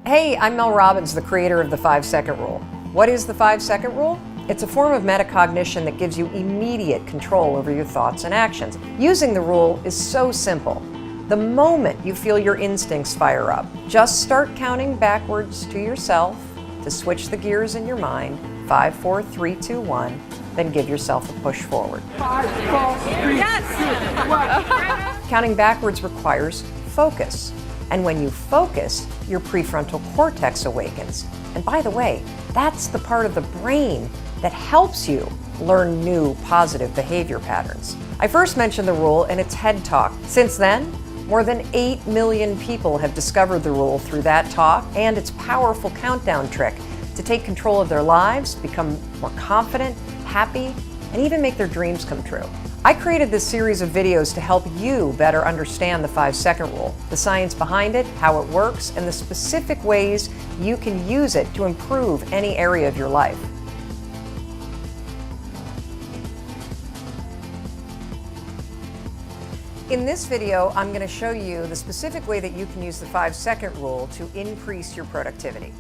Hey, I'm Mel Robbins, the creator of the 5-second rule. What is the 5-second rule? It's a form of metacognition that gives you immediate control over your thoughts and actions. Using the rule is so simple. The moment you feel your instincts fire up, just start counting backwards to yourself to switch the gears in your mind. 5, 4, 3, 2, 1. Then give yourself a push forward. 5, 4, 3, yes! 2, 1. Counting backwards requires focus. And when you focus, your prefrontal cortex awakens. And by the way, that's the part of the brain that helps you learn new positive behavior patterns. I first mentioned the rule in a TED Talk. Since then, more than 8 million people have discovered the rule through that talk and its powerful countdown trick to take control of their lives, become more confident, happy, and even make their dreams come true. I created this series of videos to help you better understand the 5-second rule, the science behind it, how it works, and the specific ways you can use it to improve any area of your life. In this video, I'm going to show you the specific way that you can use the 5-second rule to increase your productivity.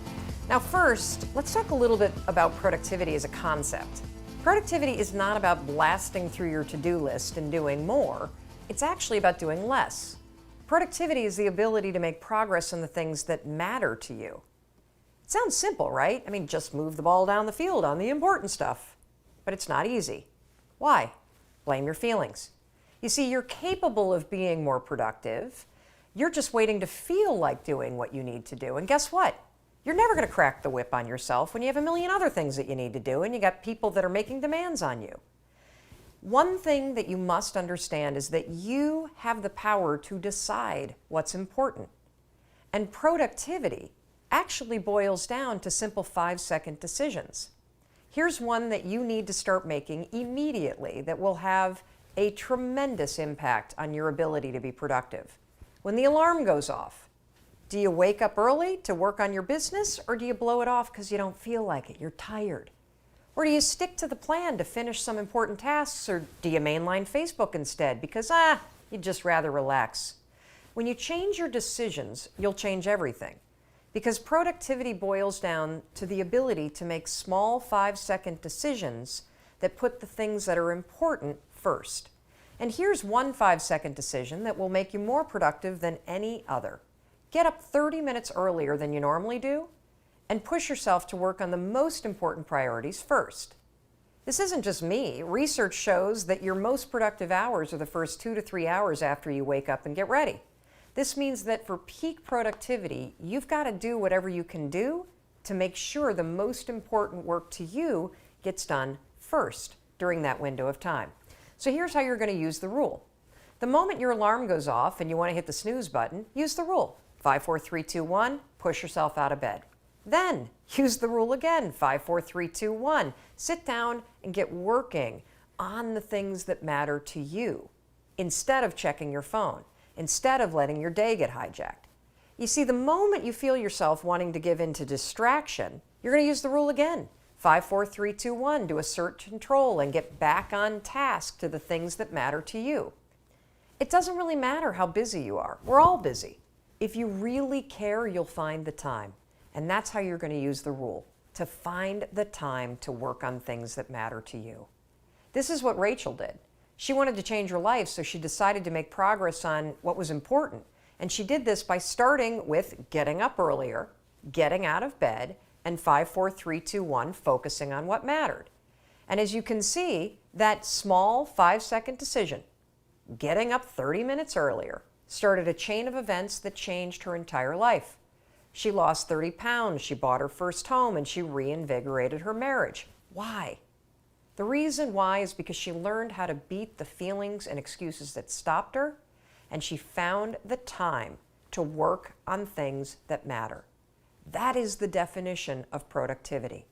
Now first, let's talk a little bit about productivity as a concept. Productivity is not about blasting through your to-do list and doing more. It's actually about doing less. Productivity is the ability to make progress on the things that matter to you. It sounds simple, right? I mean, just move the ball down the field on the important stuff. But it's not easy. Why? Blame your feelings. You see, you're capable of being more productive. You're just waiting to feel like doing what you need to do. And guess what? You're never going to crack the whip on yourself when you have a million other things that you need to do and you got people that are making demands on you. One thing that you must understand is that you have the power to decide what's important. And productivity actually boils down to simple 5-second decisions. Here's one that you need to start making immediately that will have a tremendous impact on your ability to be productive. When the alarm goes off, do you wake up early to work on your business, or do you blow it off because you don't feel like it, you're tired? Or do you stick to the plan to finish some important tasks, or do you mainline Facebook instead because, you'd just rather relax? When you change your decisions, you'll change everything. Because productivity boils down to the ability to make small 5-second decisions that put the things that are important first. And here's one 5-second decision that will make you more productive than any other. Get up 30 minutes earlier than you normally do and push yourself to work on the most important priorities first. This isn't just me. Research shows that your most productive hours are the first 2 to 3 hours after you wake up and get ready. This means that for peak productivity, you've got to do whatever you can do to make sure the most important work to you gets done first during that window of time. So here's how you're going to use the rule. The moment your alarm goes off and you want to hit the snooze button, use the rule. 5, 4, 3, 2, 1, push yourself out of bed. Then use the rule again. 5, 4, 3, 2, 1. Sit down and get working on the things that matter to you instead of checking your phone, instead of letting your day get hijacked. You see, the moment you feel yourself wanting to give in to distraction, you're going to use the rule again. 5, 4, 3, 2, 1 to assert control and get back on task to the things that matter to you. It doesn't really matter how busy you are. We're all busy. If you really care, you'll find the time. And that's how you're going to use the rule, to find the time to work on things that matter to you. This is what Rachel did. She wanted to change her life, so she decided to make progress on what was important. And she did this by starting with getting up earlier, getting out of bed, and 5, 4, 3, 2, 1, focusing on what mattered. And as you can see, that small 5-second decision, getting up 30 minutes earlier, started a chain of events that changed her entire life. She lost 30 pounds, she bought her first home, and she reinvigorated her marriage. Why? The reason why is because she learned how to beat the feelings and excuses that stopped her, and she found the time to work on things that matter. That is the definition of productivity.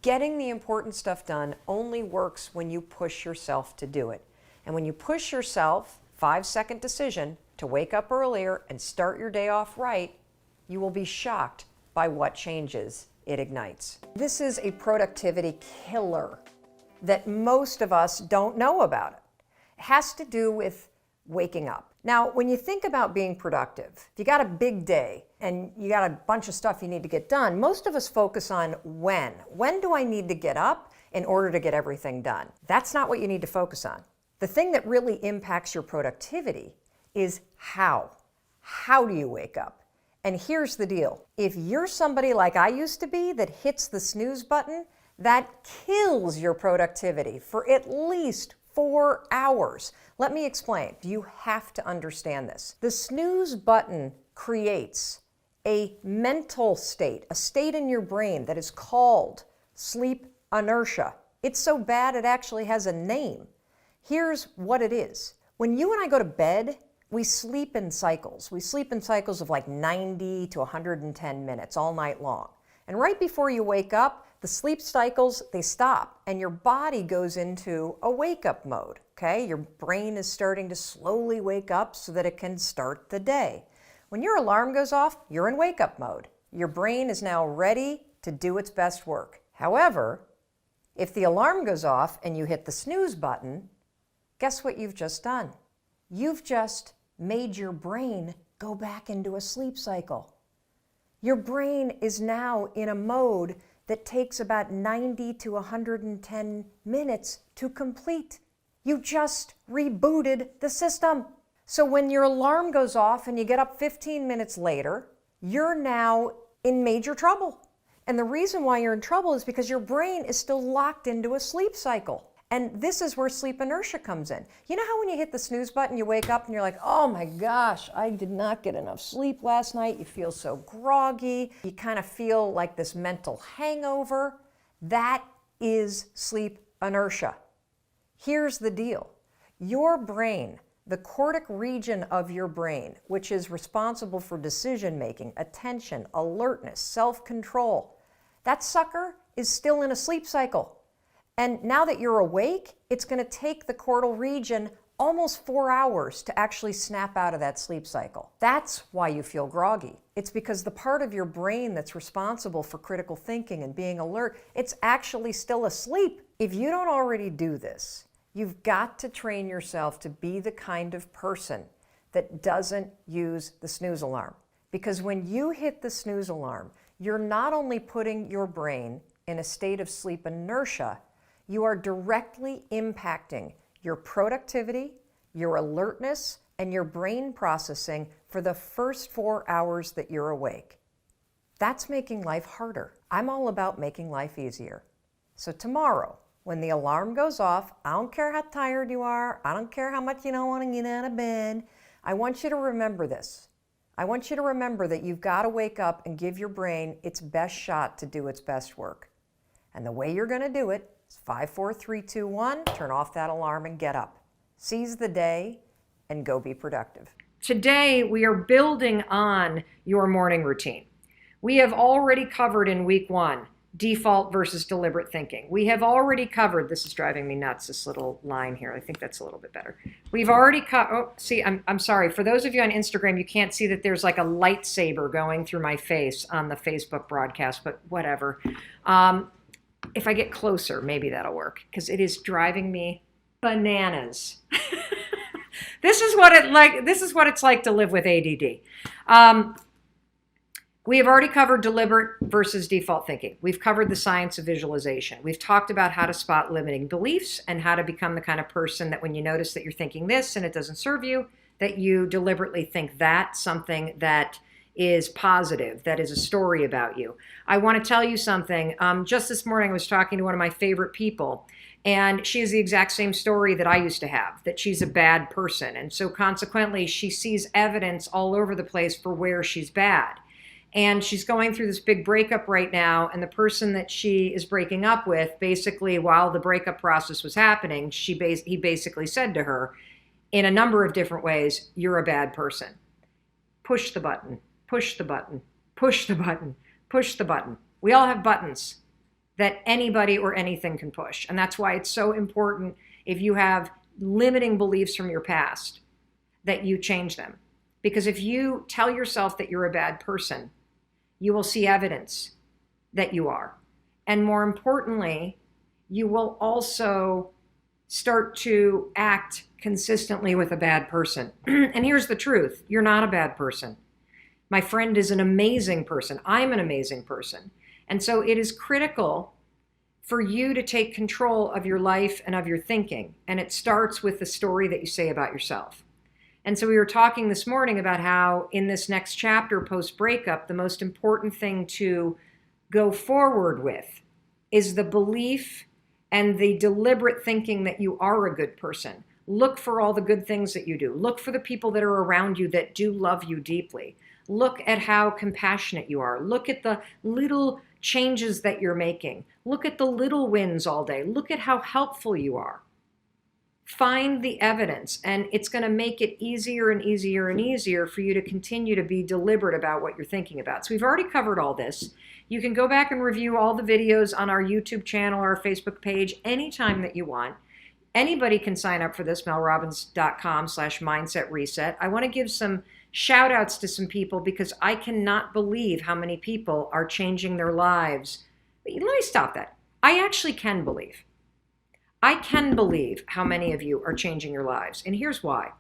Getting the important stuff done only works when you push yourself to do it. And when you push yourself, 5-second decision, to wake up earlier and start your day off right, you will be shocked by what changes it ignites. This is a productivity killer that most of us don't know about. It has to do with waking up. Now, when you think about being productive, if you got a big day and you got a bunch of stuff you need to get done, most of us focus on when. When do I need to get up in order to get everything done? That's not what you need to focus on. The thing that really impacts your productivity is how. How do you wake up? And here's the deal. If you're somebody like I used to be that hits the snooze button, that kills your productivity for at least 4 hours. Let me explain. You have to understand this. The snooze button creates a mental state, a state in your brain that is called sleep inertia. It's so bad it actually has a name. Here's what it is. When you and I go to bed, we sleep in cycles. We sleep in cycles of like 90 to 110 minutes all night long. And right before you wake up, the sleep cycles, they stop and your body goes into a wake-up mode, okay? Your brain is starting to slowly wake up so that it can start the day. When your alarm goes off, you're in wake-up mode. Your brain is now ready to do its best work. However, if the alarm goes off and you hit the snooze button, guess what you've just done? You've just made your brain go back into a sleep cycle. Your brain is now in a mode that takes about 90 to 110 minutes to complete. You just rebooted the system. So when your alarm goes off and you get up 15 minutes later, you're now in major trouble. And the reason why you're in trouble is because your brain is still locked into a sleep cycle. And this is where sleep inertia comes in. You know how when you hit the snooze button, you wake up and you're like, oh my gosh, I did not get enough sleep last night. You feel so groggy. You kind of feel like this mental hangover. That is sleep inertia. Here's the deal. Your brain, the cortic region of your brain, which is responsible for decision-making, attention, alertness, self-control, that sucker is still in a sleep cycle. And now that you're awake, it's going to take the cortical region almost 4 hours to actually snap out of that sleep cycle. That's why you feel groggy. It's because the part of your brain that's responsible for critical thinking and being alert, it's actually still asleep. If you don't already do this, you've got to train yourself to be the kind of person that doesn't use the snooze alarm. Because when you hit the snooze alarm, you're not only putting your brain in a state of sleep inertia, you are directly impacting your productivity, your alertness, and your brain processing for the first 4 hours that you're awake. That's making life harder. I'm all about making life easier. So tomorrow, when the alarm goes off, I don't care how tired you are, I don't care how much you don't want to get out of bed, I want you to remember this. I want you to remember that you've got to wake up and give your brain its best shot to do its best work. And the way you're going to do it is 5, 4, 3, 2, 1, turn off that alarm and get up. Seize the day and go be productive. Today, we are building on your morning routine. We have already covered in week 1, default versus deliberate thinking. We have already covered, this is driving me nuts, this little line here. I think that's a little bit better. We've already I'm sorry. For those of you on Instagram, you can't see that there's like a lightsaber going through my face on the Facebook broadcast, but whatever. If I get closer, maybe that'll work, because it is driving me bananas. This is what it's like to live with ADD. We have already covered deliberate versus default thinking. We've covered the science of visualization. We've talked about how to spot limiting beliefs and how to become the kind of person that when you notice that you're thinking this and it doesn't serve you, that you deliberately think that something that is positive, that is a story about you. I want to tell you something. Just this morning, I was talking to one of my favorite people, and she has the exact same story that I used to have, that she's a bad person. And so consequently, she sees evidence all over the place for where she's bad. And she's going through this big breakup right now, and the person that she is breaking up with, basically, while the breakup process was happening, he basically said to her, in a number of different ways, you're a bad person. Push the button. Push the button, push the button, push the button. We all have buttons that anybody or anything can push. And that's why it's so important, if you have limiting beliefs from your past, that you change them. Because if you tell yourself that you're a bad person, you will see evidence that you are. And more importantly, you will also start to act consistently with a bad person. And here's the truth. You're not a bad person. My friend is an amazing person. I'm an amazing person. And so it is critical for you to take control of your life and of your thinking. And it starts with the story that you say about yourself. And so we were talking this morning about how in this next chapter, post-breakup, the most important thing to go forward with is the belief and the deliberate thinking that you are a good person. Look for all the good things that you do. Look for the people that are around you that do love you deeply. Look at how compassionate you are. Look at the little changes that you're making. Look at the little wins all day. Look at how helpful you are. Find the evidence, and it's going to make it easier and easier and easier for you to continue to be deliberate about what you're thinking about. So we've already covered all this. You can go back and review all the videos on our YouTube channel or our Facebook page anytime that you want. Anybody can sign up for this, melrobbins.com/mindset reset. I want to give some shout outs to some people because I cannot believe how many people are changing their lives. Let me stop that. I actually can believe. I can believe how many of you are changing your lives. And here's why.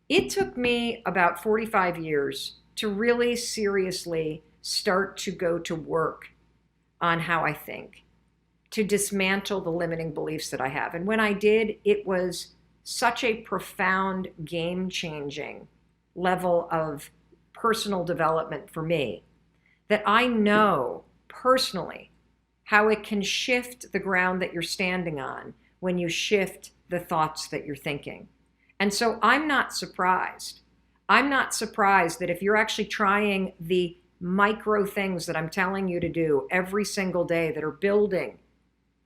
It took me about 45 years to really seriously start to go to work on how I think, to dismantle the limiting beliefs that I have. And when I did, it was such a profound, game-changing level of personal development for me that I know personally how it can shift the ground that you're standing on when you shift the thoughts that you're thinking. And so I'm not surprised. I'm not surprised that if you're actually trying the micro things that I'm telling you to do every single day that are building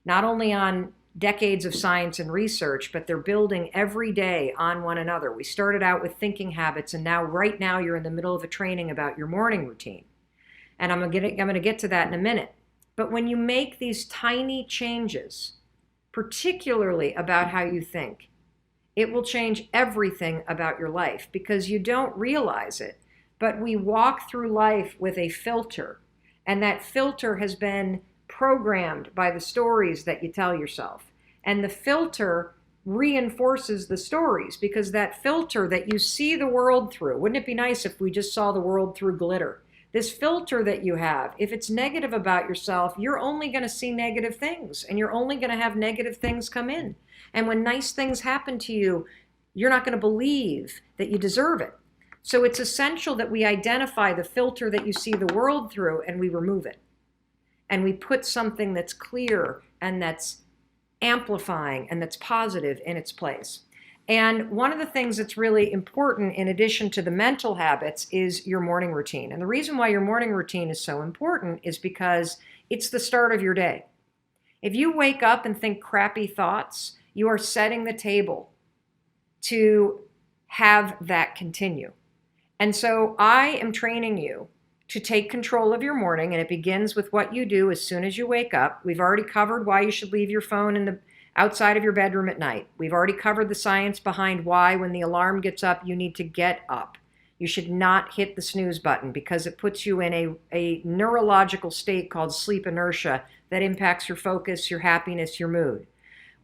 not only on decades of science and research, but they're building every day on one another. We started out with thinking habits, and now right now you're in the middle of a training about your morning routine. And I'm going to get to that in a minute. But when you make these tiny changes, particularly about how you think, it will change everything about your life because you don't realize it. But we walk through life with a filter, and that filter has been programmed by the stories that you tell yourself. And the filter reinforces the stories because that filter that you see the world through, wouldn't it be nice if we just saw the world through glitter? This filter that you have, if it's negative about yourself, you're only going to see negative things, and you're only going to have negative things come in. And when nice things happen to you, you're not going to believe that you deserve it. So it's essential that we identify the filter that you see the world through and we remove it. And we put something that's clear and that's amplifying and that's positive in its place. And one of the things that's really important in addition to the mental habits is your morning routine. And the reason why your morning routine is so important is because it's the start of your day. If you wake up and think crappy thoughts, you are setting the table to have that continue. And so I am training you to take control of your morning, and it begins with what you do as soon as you wake up. We've already covered why you should leave your phone outside of your bedroom at night. We've already covered the science behind why when the alarm gets up, you need to get up. You should not hit the snooze button because it puts you in a neurological state called sleep inertia that impacts your focus, your happiness, your mood.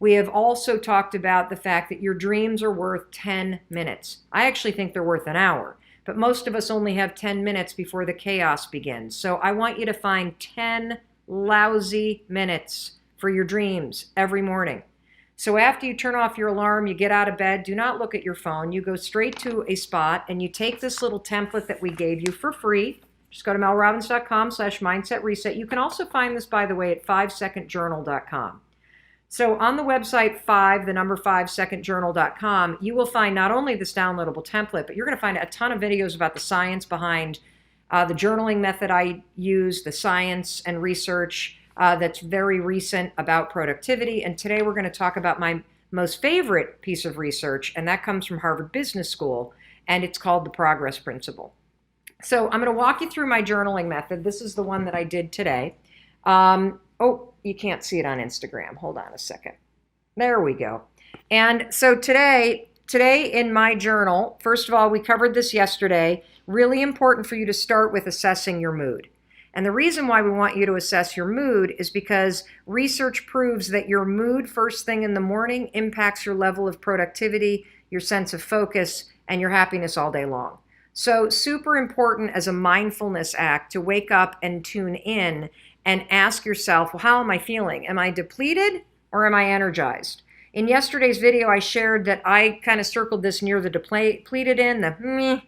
We have also talked about the fact that your dreams are worth 10 minutes. I actually think they're worth an hour, but most of us only have 10 minutes before the chaos begins. So I want you to find 10 lousy minutes for your dreams every morning. So after you turn off your alarm, you get out of bed, do not look at your phone. You go straight to a spot and you take this little template that we gave you for free. Just go to melrobbins.com/mindset reset. You can also find this, by the way, at 5secondjournal.com. So on the website 5secondjournal.com, you will find not only this downloadable template, but you're going to find a ton of videos about the science behind the journaling method I use, the science and research that's very recent about productivity. And today we're going to talk about my most favorite piece of research, and that comes from Harvard Business School, and it's called the Progress Principle. So I'm going to walk you through my journaling method. This is the one that I did today. Oh, you can't see it on Instagram. Hold on a second. There we go. And so today in my journal, first of all, we covered this yesterday. Really important for you to start with assessing your mood. And the reason why we want you to assess your mood is because research proves that your mood first thing in the morning impacts your level of productivity, your sense of focus, and your happiness all day long. So super important as a mindfulness act to wake up and tune in and ask yourself, well, how am I feeling? Am I depleted or am I energized? In yesterday's video, I shared that I kind of circled this near the depleted end, the meh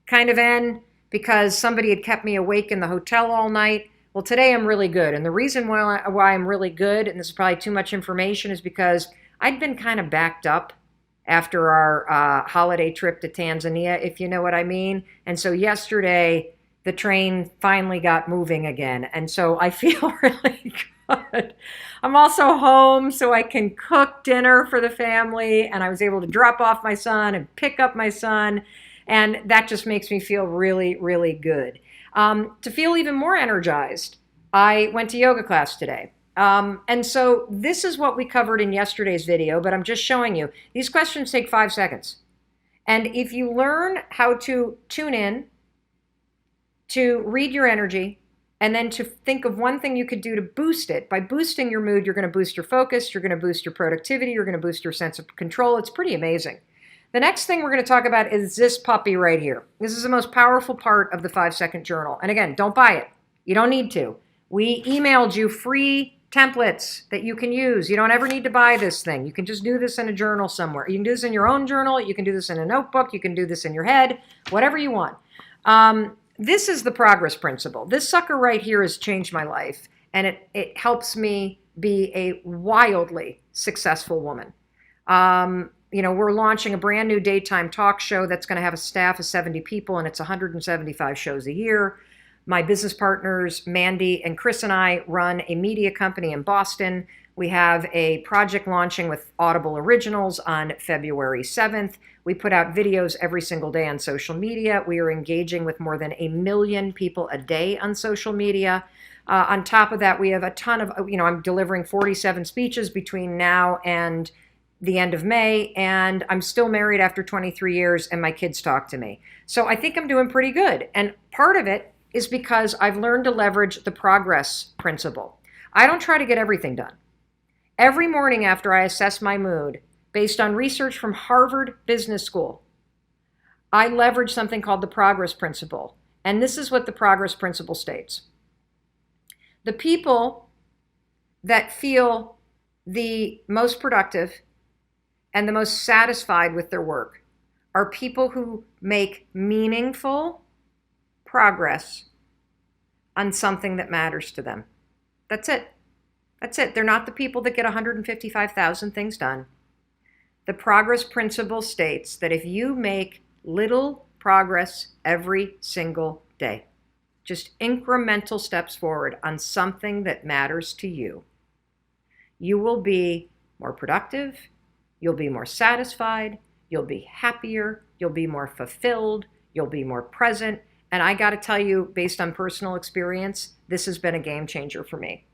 kind of end, because somebody had kept me awake in the hotel all night. Well, today I'm really good. And the reason why I'm really good, and this is probably too much information, is because I'd been kind of backed up after our holiday trip to Tanzania, if you know what I mean. And so yesterday, the train finally got moving again. And so I feel really good. I'm also home so I can cook dinner for the family. And I was able to drop off my son and pick up my son. And that just makes me feel really, really good. To feel even more energized, I went to yoga class today. And so this is what we covered in yesterday's video, but I'm just showing you. These questions take 5 seconds. And if you learn how to tune in, to read your energy, and then to think of one thing you could do to boost it. By boosting your mood, you're going to boost your focus, you're going to boost your productivity, you're going to boost your sense of control. It's pretty amazing. The next thing we're going to talk about is this puppy right here. This is the most powerful part of the 5-second journal. And again, don't buy it. You don't need to. We emailed you free templates that you can use. You don't ever need to buy this thing. You can just do this in a journal somewhere. You can do this in your own journal. You can do this in a notebook. You can do this in your head, whatever you want. This is the progress principle. This sucker right here has changed my life, and it helps me be a wildly successful woman. We're launching a brand new daytime talk show that's going to have a staff of 70 people, and it's 175 shows a year. My business partners, Mandy and Chris, and I run a media company in Boston. We have a project launching with Audible Originals on February 7th. We put out videos every single day on social media. We are engaging with more than 1 million people a day on social media. On top of that, we have a ton of, I'm delivering 47 speeches between now and the end of May, and I'm still married after 23 years, and my kids talk to me. So I think I'm doing pretty good. And part of it is because I've learned to leverage the progress principle. I don't try to get everything done. Every morning after I assess my mood, based on research from Harvard Business School, I leverage something called the progress principle. And this is what the progress principle states. The people that feel the most productive and the most satisfied with their work are people who make meaningful progress on something that matters to them. That's it. That's it. They're not the people that get 155,000 things done. The progress principle states that if you make little progress every single day, just incremental steps forward on something that matters to you, you will be more productive, you'll be more satisfied, you'll be happier, you'll be more fulfilled, you'll be more present. And I got to tell you, based on personal experience, this has been a game changer for me.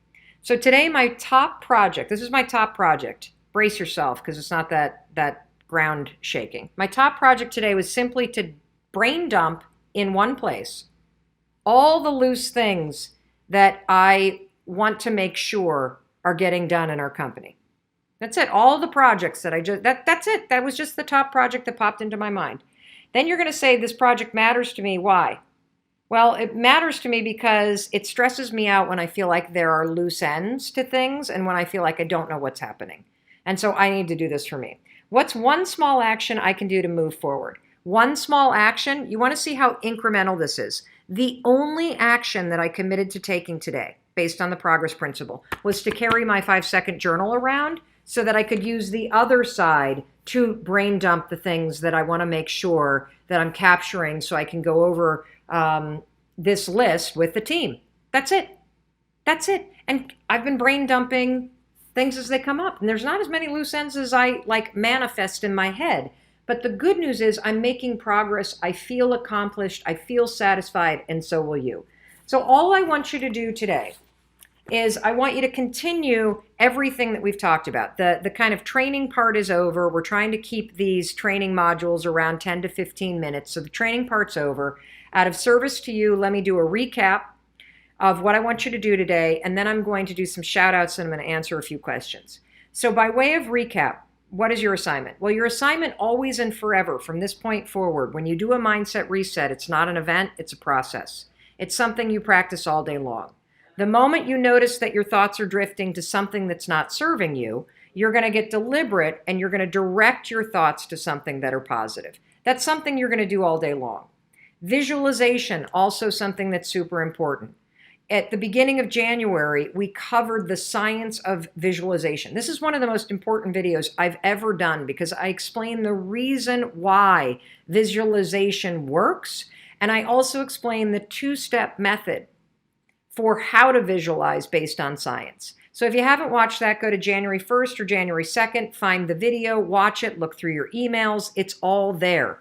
So today, my top project, this is my top project. Brace yourself, because it's not that ground shaking. My top project today was simply to brain dump in one place all the loose things that I want to make sure are getting done in our company. That's it. All the projects that that's it. That was just the top project that popped into my mind. Then you're going to say, this project matters to me. Why? Well, it matters to me because it stresses me out when I feel like there are loose ends to things and when I feel like I don't know what's happening. And so I need to do this for me. What's one small action I can do to move forward? One small action, you want to see how incremental this is. The only action that I committed to taking today, based on the progress principle, was to carry my 5-second journal around so that I could use the other side to brain dump the things that I want to make sure that I'm capturing so I can go over this list with the team. That's it. That's it. And I've been brain dumping things as they come up. And there's not as many loose ends as I manifest in my head. But the good news is I'm making progress. I feel accomplished. I feel satisfied. And so will you. So all I want you to do today is I want you to continue everything that we've talked about. The kind of training part is over. We're trying to keep these training modules around 10 to 15 minutes. So the training part's over. Out of service to you, let me do a recap of what I want you to do today. And then I'm going to do some shout outs and I'm going to answer a few questions. So by way of recap, What is your assignment? Well, your assignment always and forever from this point forward, when you do a mindset reset, it's not an event, it's a process. It's something you practice all day long. The moment you notice that your thoughts are drifting to something that's not serving you, you're going to get deliberate and you're going to direct your thoughts to something that are positive. That's something you're going to do all day long. Visualization, also something that's super important. At the beginning of January, we covered the science of visualization. This is one of the most important videos I've ever done because I explain the reason why visualization works, and I also explain the two-step method for how to visualize based on science. So if you haven't watched that, go to January 1st or January 2nd, find the video, watch it, look through your emails. It's all there.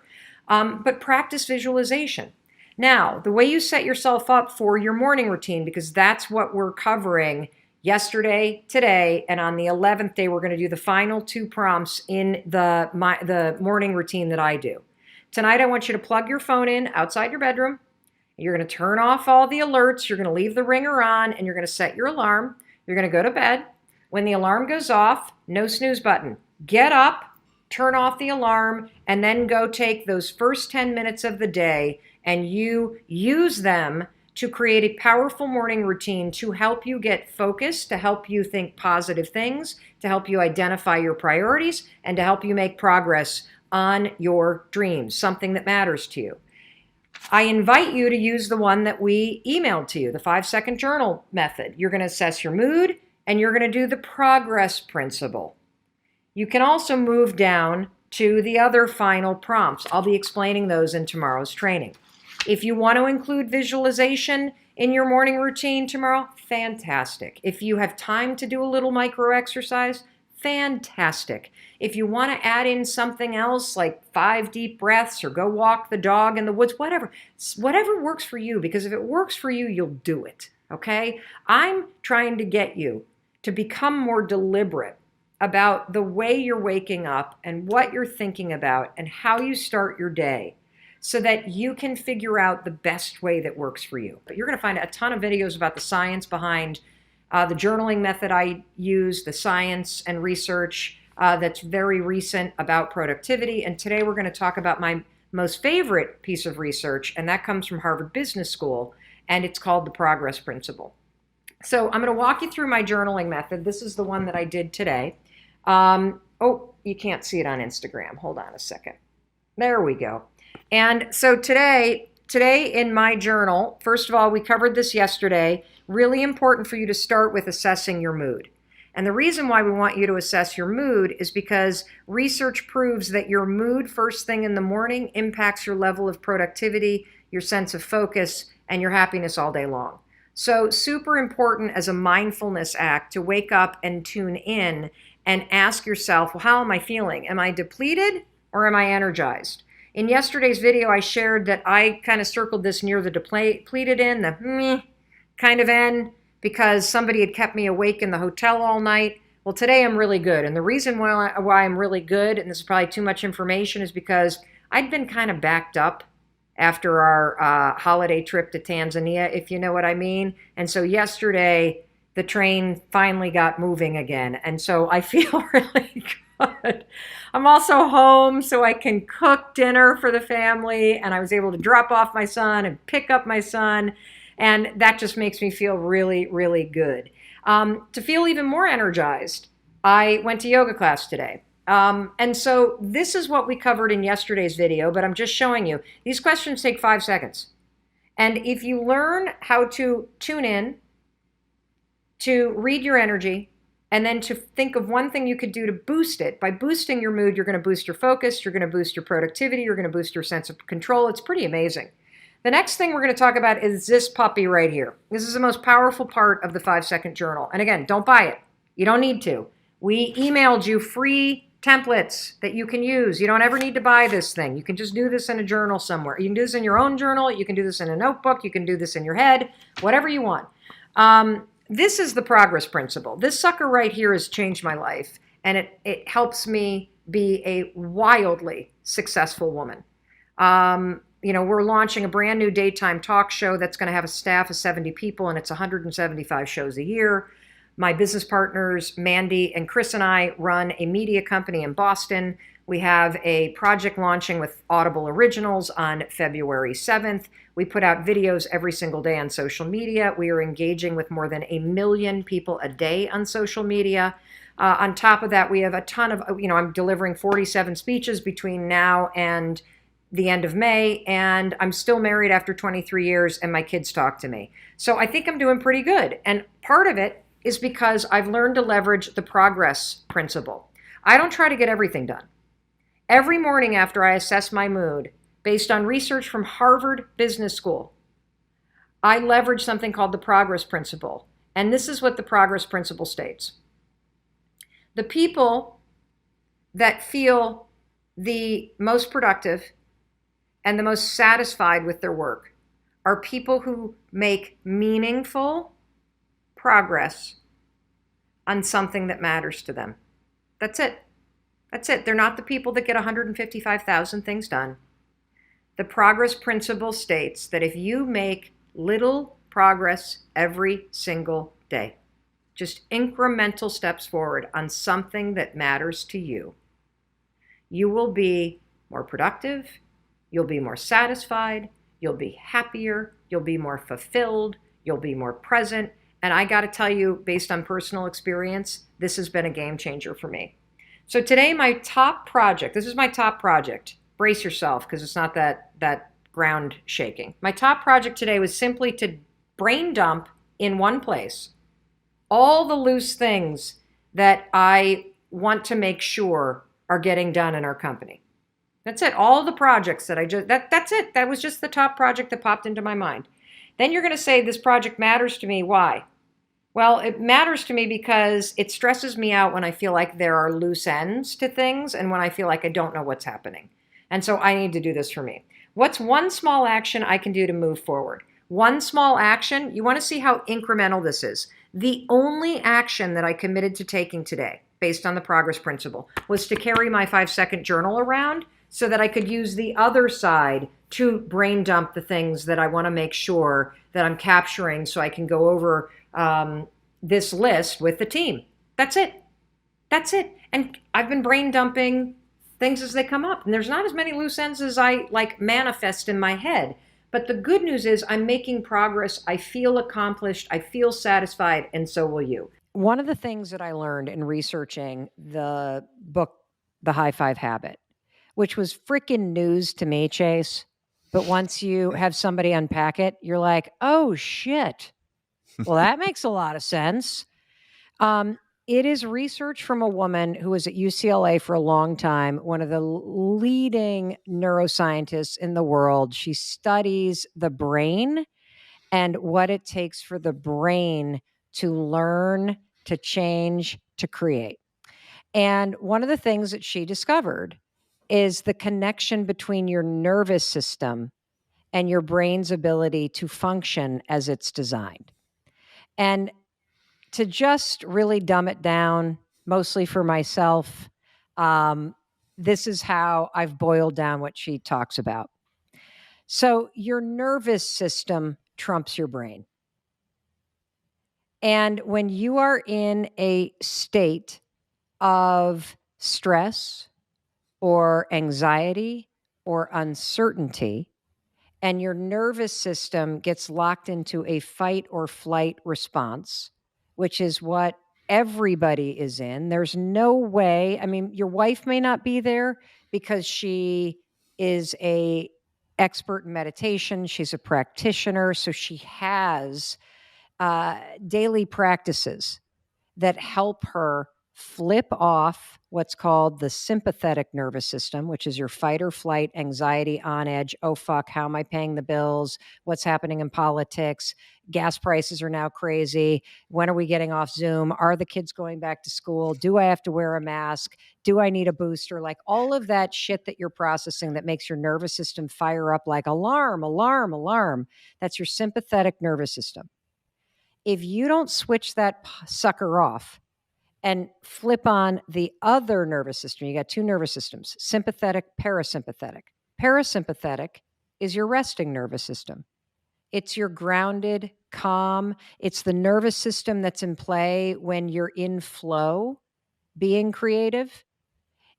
But practice visualization. Now, the way you set yourself up for your morning routine, because that's what we're covering yesterday, today, and on the 11th day, we're going to do the final 2 prompts in the morning routine that I do. Tonight, I want you to plug your phone in outside your bedroom. You're going to turn off all the alerts. You're going to leave the ringer on, and you're going to set your alarm. You're going to go to bed. When the alarm goes off, no snooze button. Get up, turn off the alarm, and then go take those first 10 minutes of the day and you use them to create a powerful morning routine to help you get focused, to help you think positive things, to help you identify your priorities, and to help you make progress on your dreams, something that matters to you. I invite you to use the one that we emailed to you, the 5-second journal method. You're going to assess your mood, and you're going to do the progress principle. You can also move down to the other final prompts. I'll be explaining those in tomorrow's training. If you want to include visualization in your morning routine tomorrow, fantastic. If you have time to do a little micro exercise, fantastic. If you want to add in something else like 5 deep breaths or go walk the dog in the woods, whatever works for you, because if it works for you, you'll do it, okay? I'm trying to get you to become more deliberate about the way you're waking up and what you're thinking about and how you start your day, so that you can figure out the best way that works for you. But you're going to find a ton of videos about the science behind the journaling method I use, the science and research that's very recent about productivity. And today we're going to talk about my most favorite piece of research, and that comes from Harvard Business School, and it's called the progress principle. So I'm going to walk you through my journaling method. This is the one that I did today. Oh, you can't see it on Instagram. Hold on a second. There we go. And so today in my journal, first of all, we covered this yesterday, really important for you to start with assessing your mood. And the reason why we want you to assess your mood is because research proves that your mood first thing in the morning impacts your level of productivity, your sense of focus, and your happiness all day long. So super important as a mindfulness act to wake up and tune in and ask yourself, well, how am I feeling? Am I depleted or am I energized? In yesterday's video, I shared that I kind of circled this near the depleted end, the meh kind of end, because somebody had kept me awake in the hotel all night. Well, today I'm really good. And the reason why I'm really good, and this is probably too much information, is because I'd been kind of backed up after our holiday trip to Tanzania, if you know what I mean. And so yesterday, the train finally got moving again. And so I feel really good. I'm also home, so I can cook dinner for the family, and I was able to drop off my son and pick up my son, and that just makes me feel really, really good. To feel even more energized, I went to yoga class today. And so this is what we covered in yesterday's video, but I'm just showing you. These questions take 5 seconds. And if you learn how to tune in, to read your energy, and then to think of one thing you could do to boost it. By boosting your mood, you're going to boost your focus, you're going to boost your productivity, you're going to boost your sense of control. It's pretty amazing. The next thing we're going to talk about is this puppy right here. This is the most powerful part of the 5-second journal. And again, don't buy it. You don't need to. We emailed you free templates that you can use. You don't ever need to buy this thing. You can just do this in a journal somewhere. You can do this in your own journal. You can do this in a notebook. You can do this in your head, whatever you want. This is the progress principle. This sucker right here has changed my life, and it helps me be a wildly successful woman. You know, we're launching a brand new daytime talk show that's going to have a staff of 70 people, and it's 175 shows a year. My business partners, Mandy and Chris, and I run a media company in Boston. We have a project launching with Audible Originals on February 7th. We put out videos every single day on social media. We are engaging with more than 1 million people a day on social media. On top of that, we have a ton of, I'm delivering 47 speeches between now and the end of May, and I'm still married after 23 years, and my kids talk to me. So I think I'm doing pretty good. And part of it is because I've learned to leverage the progress principle. I don't try to get everything done. Every morning after I assess my mood, based on research from Harvard Business School, I leverage something called the progress principle. And this is what the progress principle states. The people that feel the most productive and the most satisfied with their work are people who make meaningful progress on something that matters to them. That's it. That's it. They're not the people that get 155,000 things done. The progress principle states that if you make little progress every single day, just incremental steps forward on something that matters to you, you will be more productive, you'll be more satisfied, you'll be happier, you'll be more fulfilled, you'll be more present. And I got to tell you, based on personal experience, this has been a game changer for me. So today, my top project, this is my top project. Brace yourself, because it's not that ground shaking. My top project today was simply to brain dump in one place all the loose things that I want to make sure are getting done in our company. That's it. All the projects that that's it. That was just the top project that popped into my mind. Then you're going to say, this project matters to me. Why? Well, it matters to me because it stresses me out when I feel like there are loose ends to things and when I feel like I don't know what's happening. And so I need to do this for me. What's one small action I can do to move forward? One small action, you want to see how incremental this is. The only action that I committed to taking today, based on the progress principle, was to carry my 5-second journal around so that I could use the other side to brain dump the things that I want to make sure that I'm capturing so I can go over this list with the team. That's it. That's it. And I've been brain dumping things as they come up. And there's not as many loose ends as I manifest in my head. But the good news is I'm making progress. I feel accomplished. I feel satisfied. And so will you. One of the things that I learned in researching the book, The High Five Habit, which was freaking news to me, Chase. But once you have somebody unpack it, you're like, oh, shit. Well, that makes a lot of sense. It is research from a woman who was at UCLA for a long time, one of the leading neuroscientists in the world. She studies the brain and what it takes for the brain to learn, to change, to create. And one of the things that she discovered is the connection between your nervous system and your brain's ability to function as it's designed. And to just really dumb it down, mostly for myself, this is how I've boiled down what she talks about. So your nervous system trumps your brain. And when you are in a state of stress or anxiety or uncertainty, and your nervous system gets locked into a fight or flight response, which is what everybody is in. There's no way. I mean, your wife may not be there because she is a expert in meditation. She's a practitioner. So she has daily practices that help her flip off what's called the sympathetic nervous system, which is your fight or flight, anxiety, on edge. Oh, fuck, how am I paying the bills? What's happening in politics? Gas prices are now crazy. When are we getting off Zoom? Are the kids going back to school? Do I have to wear a mask? Do I need a booster? Like all of that shit that you're processing that makes your nervous system fire up like alarm, alarm, alarm. That's your sympathetic nervous system. If you don't switch that sucker off, and flip on the other nervous system. You got two nervous systems, sympathetic, parasympathetic. Parasympathetic is your resting nervous system. It's your grounded, calm. It's the nervous system that's in play when you're in flow being creative.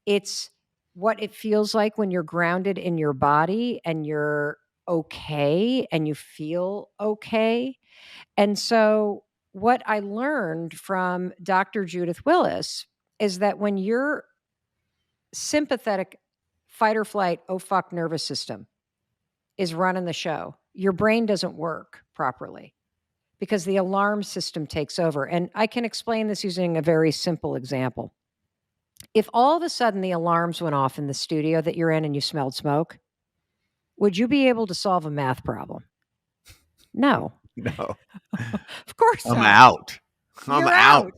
It's what it feels like when you're grounded in your body and you're okay and you feel okay. And so, what I learned from Dr. Judith Willis is that when your sympathetic fight or flight, oh fuck, nervous system is running the show, your brain doesn't work properly because the alarm system takes over. And I can explain this using a very simple example. If all of a sudden the alarms went off in the studio that you're in and you smelled smoke, would you be able to solve a math problem? No. No. Of course I'm not. out. I'm You're out.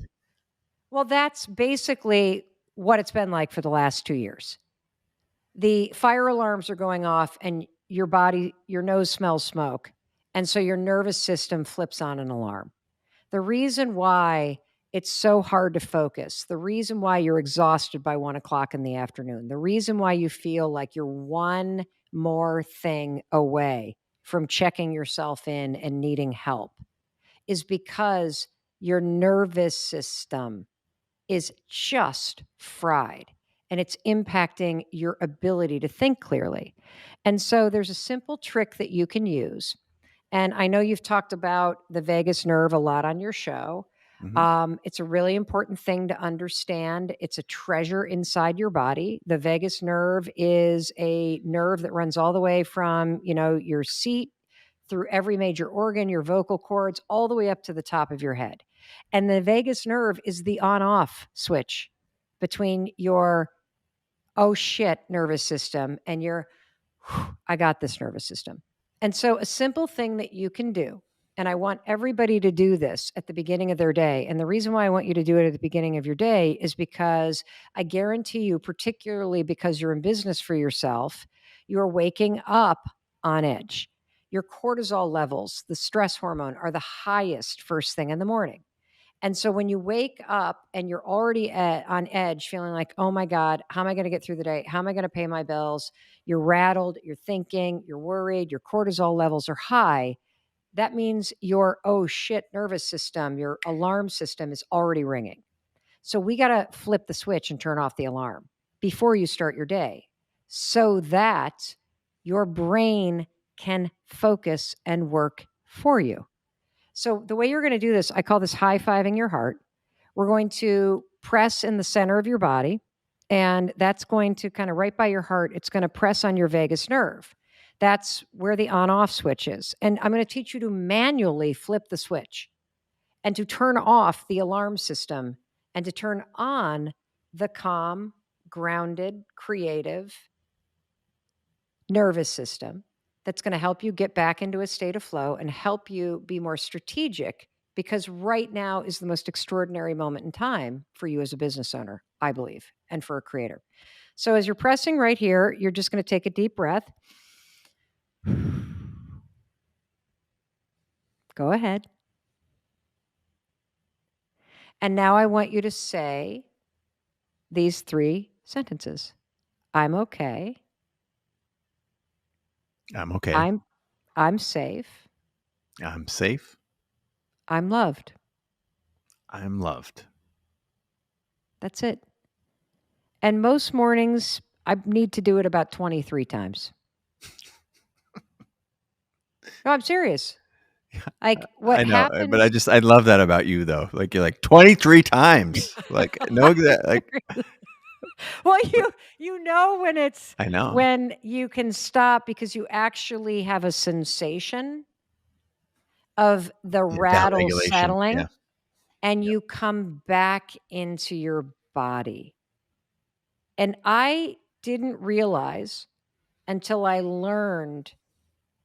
Well, that's basically what it's been like for the last 2 years. The fire alarms are going off and your body, your nose smells smoke. And so your nervous system flips on an alarm. The reason why it's so hard to focus, the reason why you're exhausted by 1:00 in the afternoon, the reason why you feel like you're one more thing away from checking yourself in and needing help is because your nervous system is just fried and it's impacting your ability to think clearly. And so there's a simple trick that you can use. And I know you've talked about the vagus nerve a lot on your show. It's a really important thing to understand. It's a treasure inside your body. The vagus nerve is a nerve that runs all the way from, your seat through every major organ, your vocal cords, all the way up to the top of your head. And the vagus nerve is the on-off switch between your oh shit nervous system and your I got this nervous system. And so a simple thing that you can do, and I want everybody to do this at the beginning of their day. And the reason why I want you to do it at the beginning of your day is because I guarantee you, particularly because you're in business for yourself, you're waking up on edge. Your cortisol levels, the stress hormone, are the highest first thing in the morning. And so when you wake up and you're already on edge, feeling like, oh my God, how am I going to get through the day? How am I going to pay my bills? You're rattled, you're thinking, you're worried, your cortisol levels are high. That means your, oh shit, nervous system, your alarm system is already ringing. So we got to flip the switch and turn off the alarm before you start your day so that your brain can focus and work for you. So the way you're going to do this, I call this high-fiving your heart. We're going to press in the center of your body, and that's going to kind of right by your heart, it's going to press on your vagus nerve. That's where the on-off switch is. And I'm going to teach you to manually flip the switch and to turn off the alarm system and to turn on the calm, grounded, creative nervous system that's going to help you get back into a state of flow and help you be more strategic, because right now is the most extraordinary moment in time for you as a business owner, I believe, and for a creator. So as you're pressing right here, you're just going to take a deep breath. Go ahead. And now I want you to say these 3 sentences. I'm okay. I'm okay. I'm safe. I'm safe. I'm loved. I'm loved. That's it. And most mornings, I need to do it about 23 times. No, I'm serious. Like what I know, happens? but I love that about you though. Like you're like 23 times. Like no, like well, you know when it's I know when you can stop because you actually have a sensation of the rattle downregulation. settling, Yeah. and you come back into your body. And I didn't realize until I learned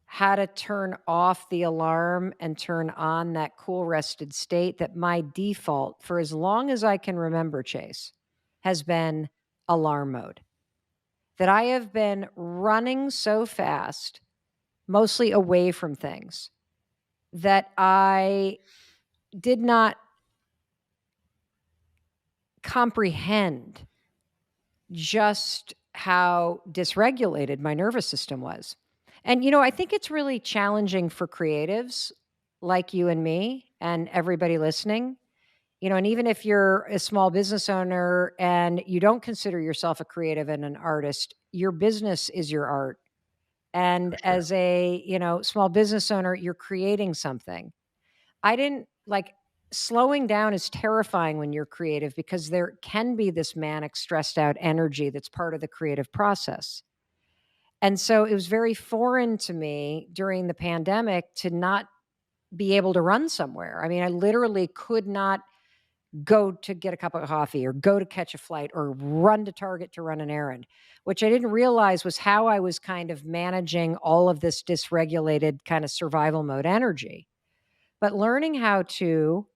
how to turn off the alarm and turn on that cool rested state that my default for as long as I can remember, Chase, has been alarm mode. That I have been running so fast, mostly away from things, that I did not comprehend just how dysregulated my nervous system was. And, I think it's really challenging for creatives like you and me and everybody listening, and even if you're a small business owner and you don't consider yourself a creative and an artist, your business is your art. And Sure. as a, small business owner, you're creating something. I didn't like slowing down is terrifying when you're creative because there can be this manic, stressed out energy that's part of the creative process. And so it was very foreign to me during the pandemic to not be able to run somewhere. I mean, I literally could not go to get a cup of coffee or go to catch a flight or run to Target to run an errand, which I didn't realize was how I was kind of managing all of this dysregulated kind of survival mode energy. But learning how to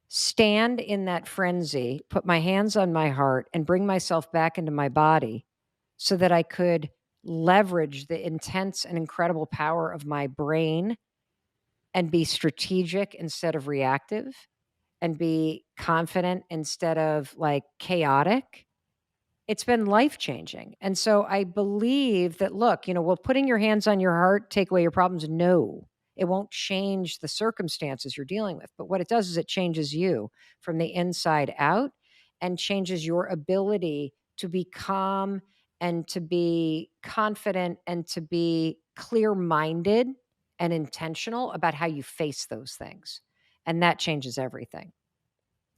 stand in that frenzy, put my hands on my heart, and bring myself back into my body so that I could leverage the intense and incredible power of my brain and be strategic instead of reactive and be confident instead of like chaotic. It's been life changing. And so I believe that, look, will putting your hands on your heart take away your problems? No, it won't change the circumstances you're dealing with. But what it does is it changes you from the inside out and changes your ability to be calm and to be confident and to be clear minded and intentional about how you face those things. And that changes everything.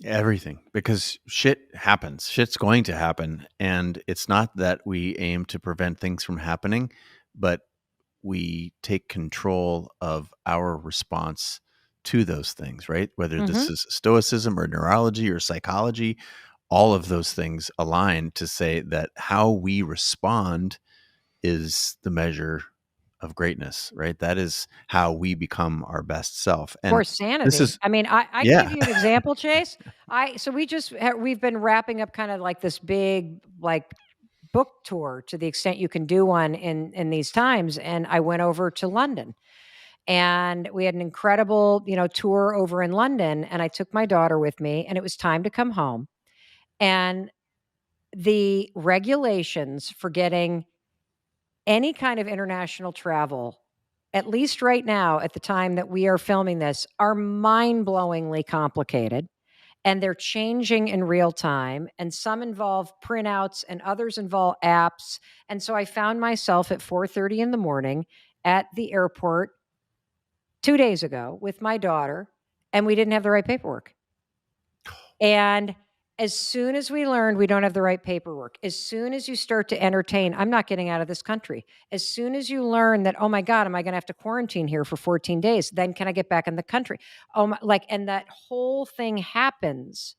Everything, because shit happens. Shit's going to happen. And it's not that we aim to prevent things from happening, but we take control of our response to those things, right? Whether this is stoicism or neurology or psychology, all of those things align to say that how we respond is the measure of greatness, right? That is how we become our best self. Or And this sanity. is, I mean, I can give yeah. you an example, Chase. We've been wrapping up kind of like this big like book tour to the extent you can do one in these times. And I went over to London and we had an incredible, tour over in London. And I took my daughter with me and it was time to come home. And the regulations for getting any kind of international travel, at least right now, at the time that we are filming this, are mind-blowingly complicated. And they're changing in real time. And some involve printouts and others involve apps. And so I found myself at 4:30 in the morning at the airport 2 days ago with my daughter, and we didn't have the right paperwork. And as soon as we learned we don't have the right paperwork, as soon as you start to entertain, I'm not getting out of this country. As soon as you learn that, oh my God, am I going to have to quarantine here for 14 days? Then can I get back in the country? And that whole thing happens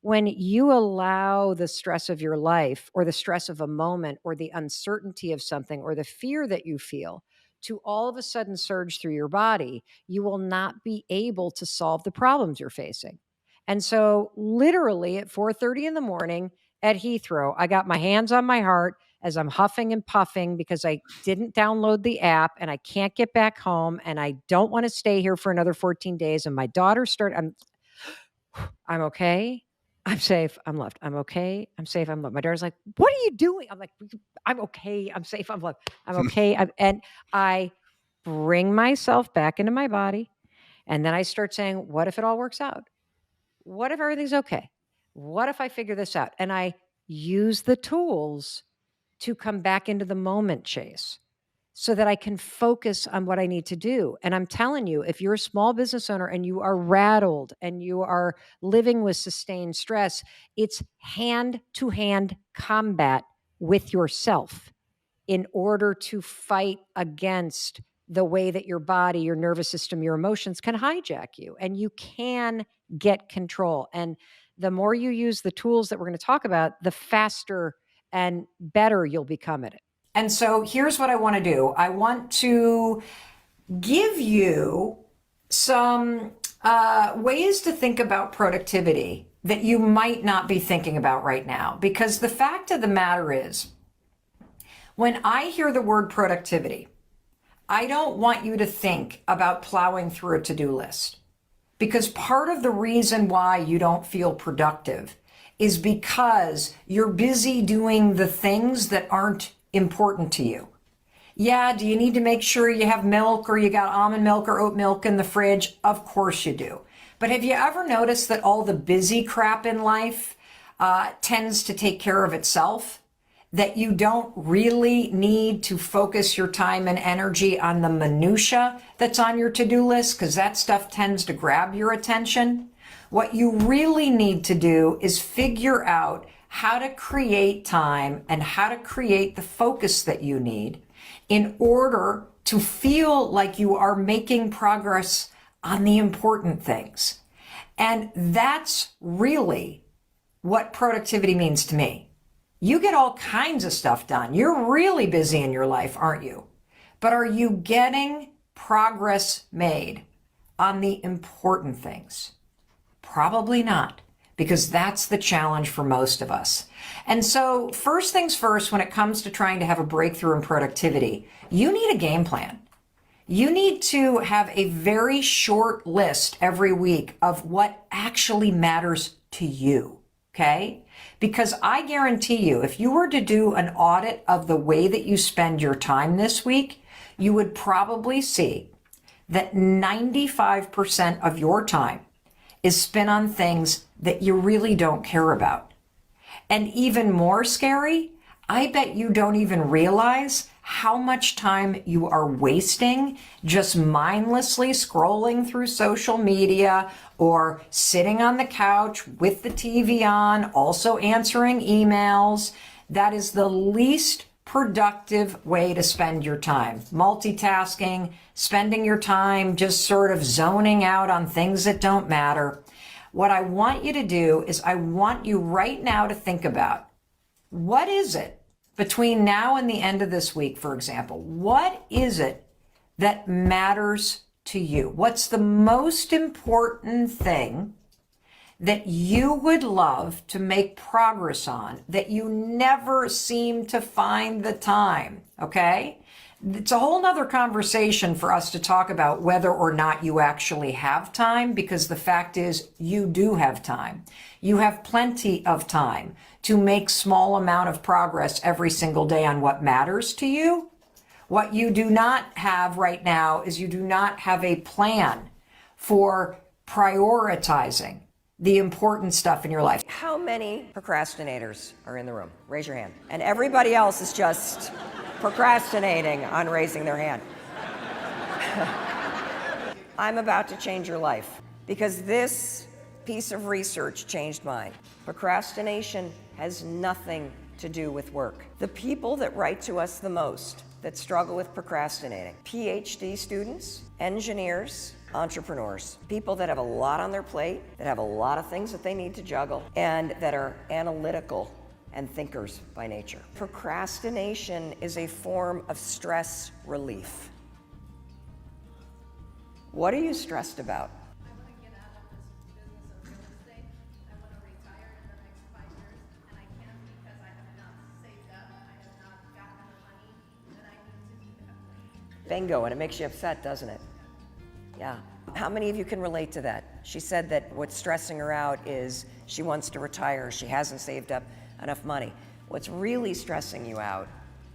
when you allow the stress of your life or the stress of a moment or the uncertainty of something or the fear that you feel to all of a sudden surge through your body. You will not be able to solve the problems you're facing. And so literally at 4:30 in the morning at Heathrow, I got my hands on my heart as I'm huffing and puffing because I didn't download the app and I can't get back home and I don't want to stay here for another 14 days. And my daughter I'm okay. I'm safe. I'm loved. I'm okay. I'm safe. I'm loved. My daughter's like, what are you doing? I'm like, I'm okay. I'm safe. I'm loved. I'm okay. And I bring myself back into my body. And then I start saying, what if it all works out? What if everything's okay? What if I figure this out? And I use the tools to come back into the moment, Chase, so that I can focus on what I need to do. And I'm telling you, if you're a small business owner and you are rattled and you are living with sustained stress, it's hand-to-hand combat with yourself in order to fight against the way that your body, your nervous system, your emotions can hijack you. And you can get control. And the more you use the tools that we're going to talk about, the faster and better you'll become at it. And so here's what I want to do. I want to give you some ways to think about productivity that you might not be thinking about right now. Because the fact of the matter is, when I hear the word productivity, I don't want you to think about plowing through a to-do list. Because part of the reason why you don't feel productive is because you're busy doing the things that aren't important to you. Yeah, do you need to make sure you have milk or you got almond milk or oat milk in the fridge? Of course you do. But have you ever noticed that all the busy crap in life tends to take care of itself? That you don't really need to focus your time and energy on the minutia that's on your to-do list, because that stuff tends to grab your attention. What you really need to do is figure out how to create time and how to create the focus that you need in order to feel like you are making progress on the important things. And that's really what productivity means to me. You get all kinds of stuff done. You're really busy in your life, aren't you? But are you getting progress made on the important things? Probably not, because that's the challenge for most of us. And so first things first, when it comes to trying to have a breakthrough in productivity, you need a game plan. You need to have a very short list every week of what actually matters to you, okay? Because I guarantee you, if you were to do an audit of the way that you spend your time this week, you would probably see that 95% of your time is spent on things that you really don't care about. And even more scary, I bet you don't even realize how much time you are wasting just mindlessly scrolling through social media or sitting on the couch with the TV on, also answering emails. That is the least productive way to spend your time. Multitasking, spending your time just sort of zoning out on things that don't matter. What I want you to do is I want you right now to think about, what is it between now and the end of this week, for example? What is it that matters to you? What's the most important thing that you would love to make progress on that you never seem to find the time, okay? It's a whole nother conversation for us to talk about whether or not you actually have time, because the fact is you do have time. You have plenty of time to make small amount of progress every single day on what matters to you. What you do not have right now is you do not have a plan for prioritizing the important stuff in your life. How many procrastinators are in the room? Raise your hand. And everybody else is just procrastinating on raising their hand. I'm about to change your life, because this piece of research changed mine. Procrastination has nothing to do with work. The people that write to us the most that struggle with procrastinating: PhD students, engineers, entrepreneurs, people that have a lot on their plate, that have a lot of things that they need to juggle, and that are analytical and thinkers by nature. Procrastination is a form of stress relief. What are you stressed about? I want to get out of this business of real estate. I want to retire in the next 5 years, and I can't because I have not saved up. I have not gotten the money that I need to do that. Bingo, and it makes you upset, doesn't it? Yeah. How many of you can relate to that? She said that what's stressing her out is she wants to retire. She hasn't saved up enough money. What's really stressing you out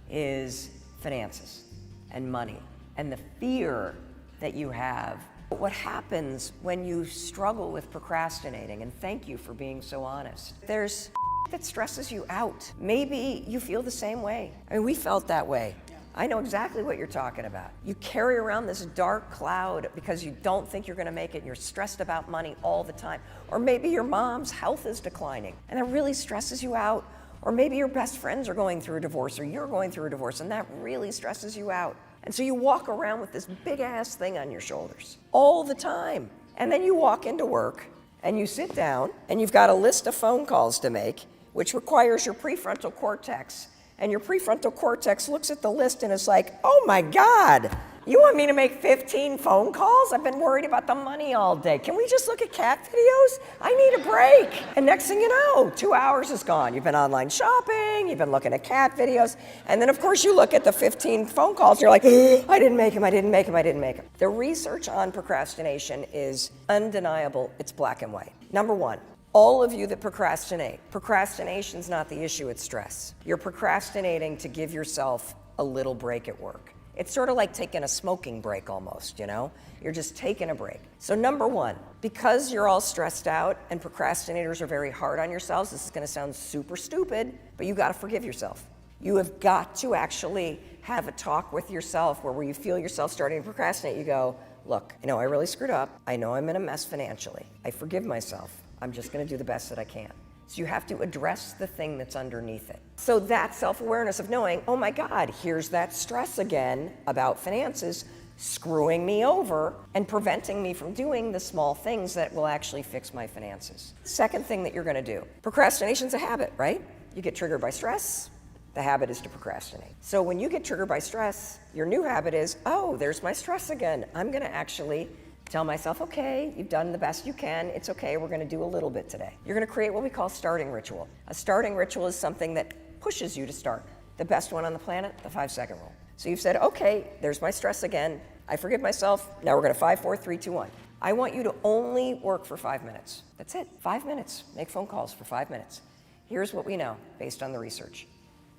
is finances and money and the fear that you have. What happens when you struggle with procrastinating, and thank you for being so honest, there's that stresses you out. Maybe you feel the same way. I mean, we felt that way. I know exactly what you're talking about. You carry around this dark cloud because you don't think you're gonna make it, and you're stressed about money all the time. Or maybe your mom's health is declining, and that really stresses you out. Or maybe your best friends are going through a divorce, or you're going through a divorce, and that really stresses you out. And so you walk around with this big ass thing on your shoulders all the time. And then you walk into work, and you sit down, and you've got a list of phone calls to make, which requires your prefrontal cortex. And your prefrontal cortex looks at the list and is like, oh my God, you want me to make 15 phone calls? I've been worried about the money all day. Can we just look at cat videos? I need a break. And next thing you know, 2 hours is gone. You've been online shopping, you've been looking at cat videos, and then of course you look at the 15 phone calls, you're like, I didn't make them, I didn't make them, I didn't make them. The research on procrastination is undeniable, it's black and white. Number one, all of you that procrastinate, procrastination's not the issue, it's stress. You're procrastinating to give yourself a little break at work. It's sort of like taking a smoking break almost, you know? You're just taking a break. So number one, because you're all stressed out and procrastinators are very hard on yourselves, this is gonna sound super stupid, but you gotta forgive yourself. You have got to actually have a talk with yourself where you feel yourself starting to procrastinate, you go, look, I know I really screwed up. I know I'm in a mess financially. I forgive myself. I'm just gonna do the best that I can. So you have to address the thing that's underneath it. So that self-awareness of knowing, oh my God, here's that stress again about finances screwing me over and preventing me from doing the small things that will actually fix my finances. Second thing that you're gonna do, procrastination's a habit, right? You get triggered by stress, the habit is to procrastinate. So when you get triggered by stress, your new habit is, oh, there's my stress again. I'm gonna actually tell myself, okay, you've done the best you can. It's okay, we're gonna do a little bit today. You're gonna create what we call starting ritual. A starting ritual is something that pushes you to start. The best one on the planet, the 5-second rule. So you've said, okay, there's my stress again. I forgive myself. Now we're gonna 5, 4, 3, 2, 1. I want you to only work for 5 minutes. That's it, 5 minutes. Make phone calls for 5 minutes. Here's what we know based on the research.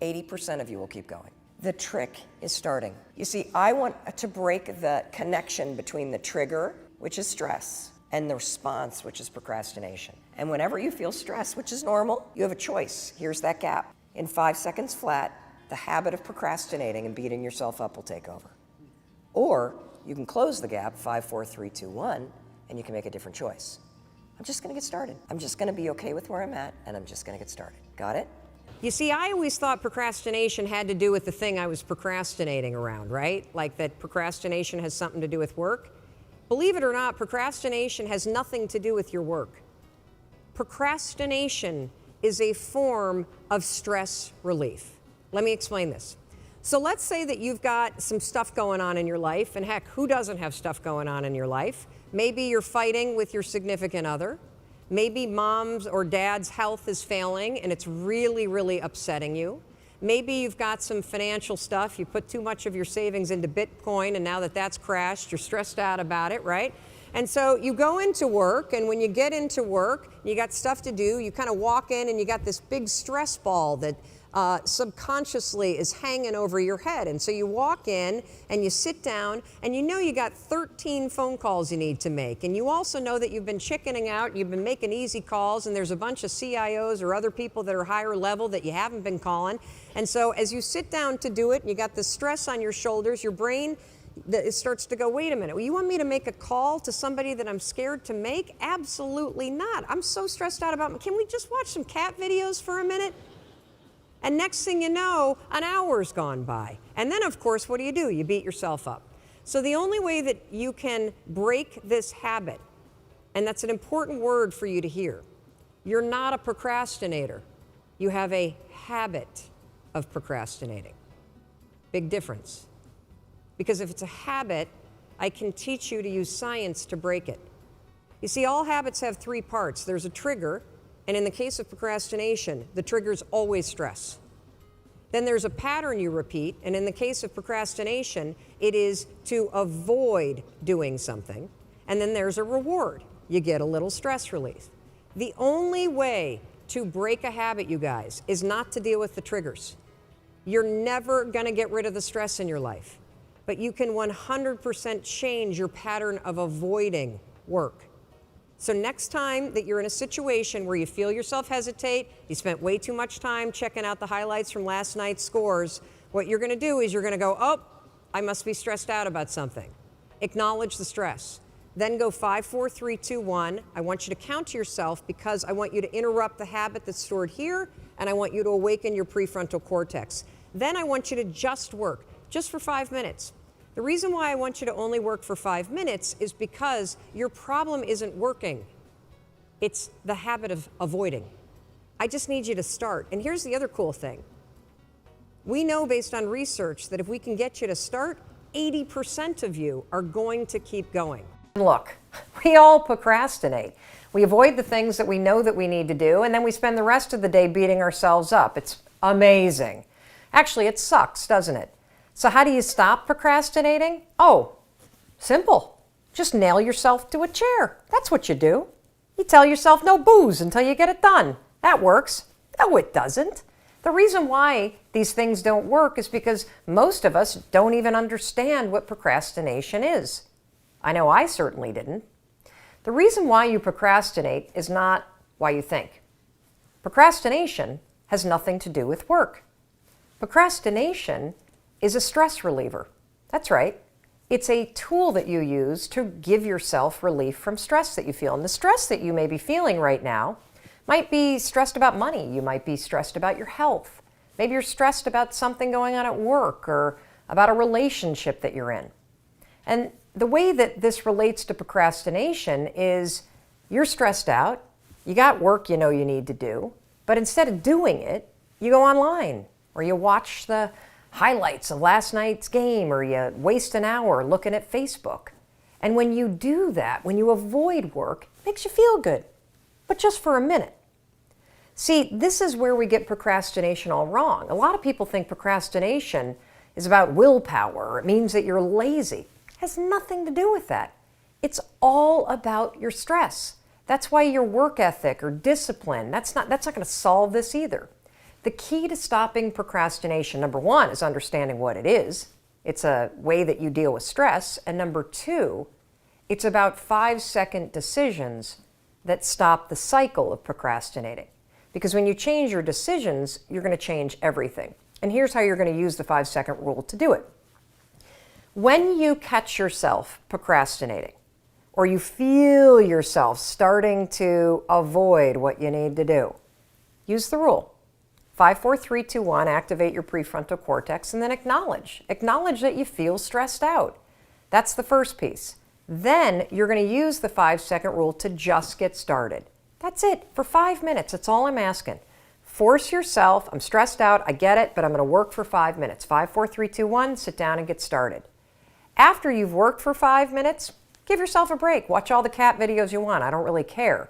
80% of you will keep going. The trick is starting. You see, I want to break the connection between the trigger, which is stress, and the response, which is procrastination. And whenever you feel stress, which is normal, you have a choice. Here's that gap. In 5 seconds flat, the habit of procrastinating and beating yourself up will take over. Or you can close the gap, 5, 4, 3, 2, 1, and you can make a different choice. I'm just gonna get started. I'm just gonna be okay with where I'm at, and I'm just gonna get started. Got it? You see, I always thought procrastination had to do with the thing I was procrastinating around, right? Like that procrastination has something to do with work. Believe it or not, procrastination has nothing to do with your work. Procrastination is a form of stress relief. Let me explain this. So let's say that you've got some stuff going on in your life, and heck, who doesn't have stuff going on in your life? Maybe you're fighting with your significant other. Maybe mom's or dad's health is failing and it's really, really upsetting you. Maybe you've got some financial stuff. You put too much of your savings into Bitcoin and now that that's crashed, you're stressed out about it, right? And so you go into work, and when you get into work, you got stuff to do, you kind of walk in and you got this big stress ball that subconsciously is hanging over your head. And so you walk in and you sit down and you know you got 13 phone calls you need to make. And you also know that you've been chickening out, you've been making easy calls, and there's a bunch of CIOs or other people that are higher level that you haven't been calling. And so as you sit down to do it, and you got the stress on your shoulders, your brain it starts to go, wait a minute, well, you want me to make a call to somebody that I'm scared to make? Absolutely not. I'm so stressed out about, can we just watch some cat videos for a minute? And next thing you know, an hour's gone by. And then, of course, what do? You beat yourself up. So the only way that you can break this habit, and that's an important word for you to hear, you're not a procrastinator. You have a habit of procrastinating. Big difference. Because if it's a habit, I can teach you to use science to break it. You see, all habits have 3 parts. There's a trigger, and in the case of procrastination, the trigger's always stress. Then there's a pattern you repeat, and in the case of procrastination, it is to avoid doing something. And then there's a reward. You get a little stress relief. The only way to break a habit, you guys, is not to deal with the triggers. You're never gonna get rid of the stress in your life, but you can 100% change your pattern of avoiding work. So next time that you're in a situation where you feel yourself hesitate, you spent way too much time checking out the highlights from last night's scores, what you're gonna do is you're gonna go, oh, I must be stressed out about something. Acknowledge the stress. Then go 5, 4, 3, 2, 1. I want you to count to yourself because I want you to interrupt the habit that's stored here, and I want you to awaken your prefrontal cortex. Then I want you to just work, just for 5 minutes. The reason why I want you to only work for 5 minutes is because your problem isn't working. It's the habit of avoiding. I just need you to start. And here's the other cool thing. We know based on research that if we can get you to start, 80% of you are going to keep going. Look, we all procrastinate. We avoid the things that we know that we need to do, and then we spend the rest of the day beating ourselves up. It's amazing. Actually, it sucks, doesn't it? So how do you stop procrastinating? Oh, simple. Just nail yourself to a chair. That's what you do. You tell yourself no booze until you get it done. That works. No, it doesn't. The reason why these things don't work is because most of us don't even understand what procrastination is. I know I certainly didn't. The reason why you procrastinate is not why you think. Procrastination has nothing to do with work. Procrastination is a stress reliever. That's right. It's a tool that you use to give yourself relief from stress that you feel. And the stress that you may be feeling right now might be stressed about money. You might be stressed about your health. Maybe you're stressed about something going on at work or about a relationship that you're in. And the way that this relates to procrastination is you're stressed out, you got work you know you need to do, but instead of doing it, you go online or you watch the highlights of last night's game or you waste an hour looking at Facebook. And when you do that, when you avoid work, it makes you feel good, but just for a minute. See, this is where we get procrastination all wrong. A lot of people think procrastination is about willpower. It means that you're lazy. It has nothing to do with that. It's all about your stress. That's why your work ethic or discipline, that's not going to solve this either. The key to stopping procrastination, number one, is understanding what it is. It's a way that you deal with stress. And number two, it's about 5-second decisions that stop the cycle of procrastinating. Because when you change your decisions, you're going to change everything. And here's how you're going to use the 5-second rule to do it. When you catch yourself procrastinating, or you feel yourself starting to avoid what you need to do, use the rule. 5, 4, 3, 2, 1, activate your prefrontal cortex, and then acknowledge. Acknowledge that you feel stressed out. That's the first piece. Then you're going to use the 5-second rule to just get started. That's it, for 5 minutes. That's all I'm asking. Force yourself. I'm stressed out. I get it, but I'm going to work for 5 minutes. 5, 4, 3, 2, 1, sit down and get started. After you've worked for 5 minutes, give yourself a break. Watch all the cat videos you want. I don't really care.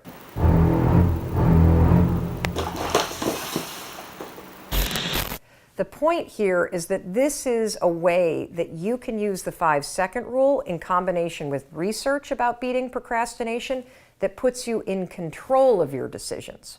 The point here is that this is a way that you can use the 5-second rule in combination with research about beating procrastination that puts you in control of your decisions.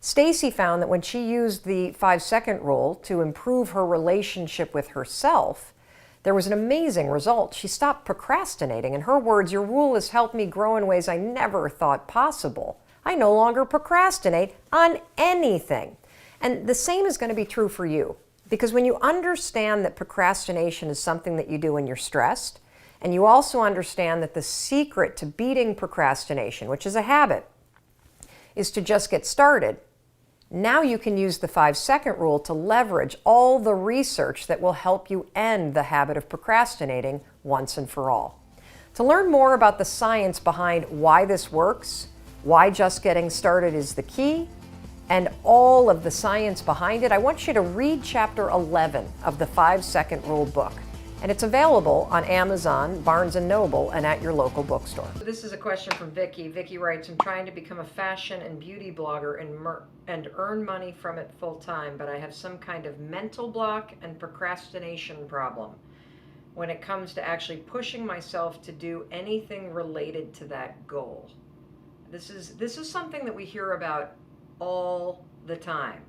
Stacy found that when she used the 5-second rule to improve her relationship with herself, there was an amazing result. She stopped procrastinating. In her words, your rule has helped me grow in ways I never thought possible. I no longer procrastinate on anything. And the same is going to be true for you. Because when you understand that procrastination is something that you do when you're stressed, and you also understand that the secret to beating procrastination, which is a habit, is to just get started, now you can use the 5-second rule to leverage all the research that will help you end the habit of procrastinating once and for all. To learn more about the science behind why this works, why just getting started is the key, and all of the science behind it, I want you to read chapter 11 of the 5-second rule book. And it's available on Amazon, Barnes & Noble, and at your local bookstore. This is a question from Vicki. Vicki writes, I'm trying to become a fashion and beauty blogger and earn money from it full time, but I have some kind of mental block and procrastination problem when it comes to actually pushing myself to do anything related to that goal. This is something that we hear about all the time,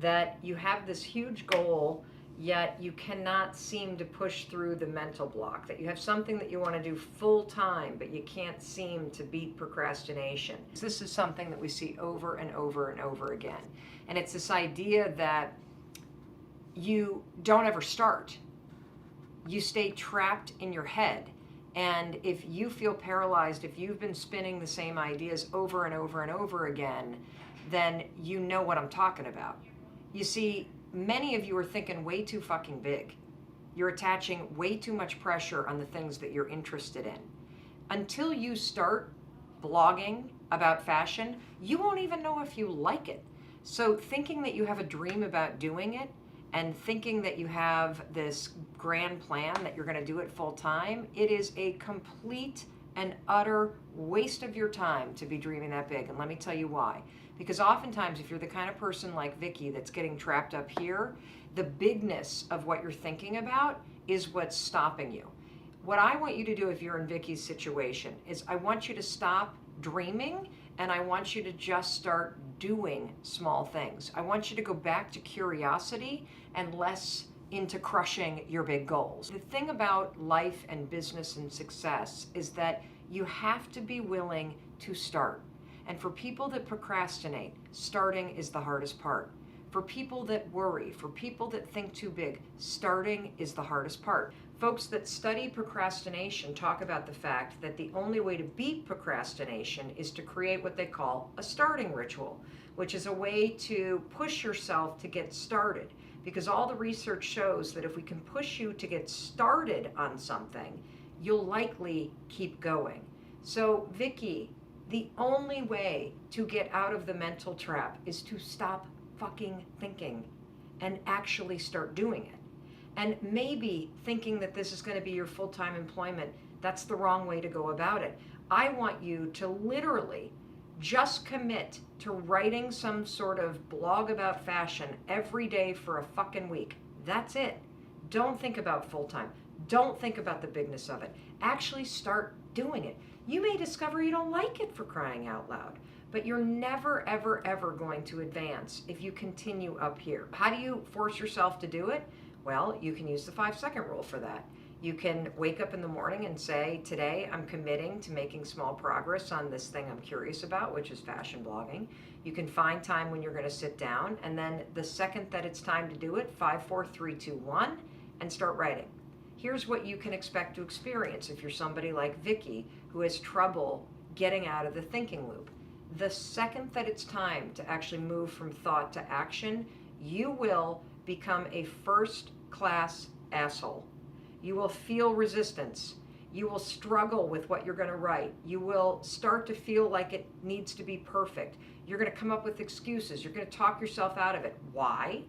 that you have this huge goal, yet you cannot seem to push through the mental block, that you have something that you want to do full time, but you can't seem to beat procrastination. This is something that we see over and over and over again. And it's this idea that you don't ever start. You stay trapped in your head. And if you feel paralyzed, if you've been spinning the same ideas over and over and over again, then you know what I'm talking about. You see, many of you are thinking way too fucking big. You're attaching way too much pressure on the things that you're interested in. Until you start blogging about fashion, you won't even know if you like it. So thinking that you have a dream about doing it and thinking that you have this grand plan that you're going to do it full time, it is a complete and utter waste of your time to be dreaming that big. And let me tell you why. Because oftentimes, if you're the kind of person like Vicki that's getting trapped up here, the bigness of what you're thinking about is what's stopping you. What I want you to do if you're in Vicki's situation is I want you to stop dreaming, and I want you to just start doing small things. I want you to go back to curiosity and less into crushing your big goals. The thing about life and business and success is that you have to be willing to start. And for people that procrastinate, starting is the hardest part. For people that worry, for people that think too big, starting is the hardest part. Folks that study procrastination talk about the fact that the only way to beat procrastination is to create what they call a starting ritual, which is a way to push yourself to get started. Because all the research shows that if we can push you to get started on something, you'll likely keep going. So, Vicki, the only way to get out of the mental trap is to stop fucking thinking and actually start doing it. And maybe thinking that this is going to be your full-time employment, that's the wrong way to go about it. I want you to literally just commit to writing some sort of blog about fashion every day for a fucking week. That's it. Don't think about full-time. Don't think about the bigness of it. Actually start doing it. You may discover you don't like it, for crying out loud, but you're never, ever, ever going to advance if you continue up here. How do you force yourself to do it? Well, you can use the 5-second rule for that. You can wake up in the morning and say, today I'm committing to making small progress on this thing I'm curious about, which is fashion blogging. You can find time when you're going to sit down, and then the second that it's time to do it, 5, 4, 3, 2, 1, and start writing. Here's what you can expect to experience if you're somebody like Vicki who has trouble getting out of the thinking loop. The second that it's time to actually move from thought to action, you will become a first-class asshole. You will feel resistance. You will struggle with what you're going to write. You will start to feel like it needs to be perfect. You're going to come up with excuses. You're going to talk yourself out of it. Why?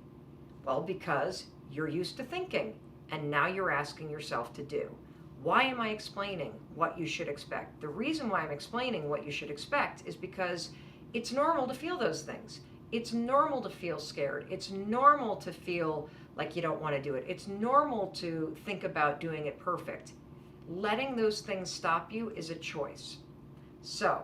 Well, because you're used to thinking, and now you're asking yourself to do. Why am I explaining what you should expect? The reason why I'm explaining what you should expect is because it's normal to feel those things. It's normal to feel scared. It's normal to feel like you don't want to do it. It's normal to think about doing it perfect. Letting those things stop you is a choice. So,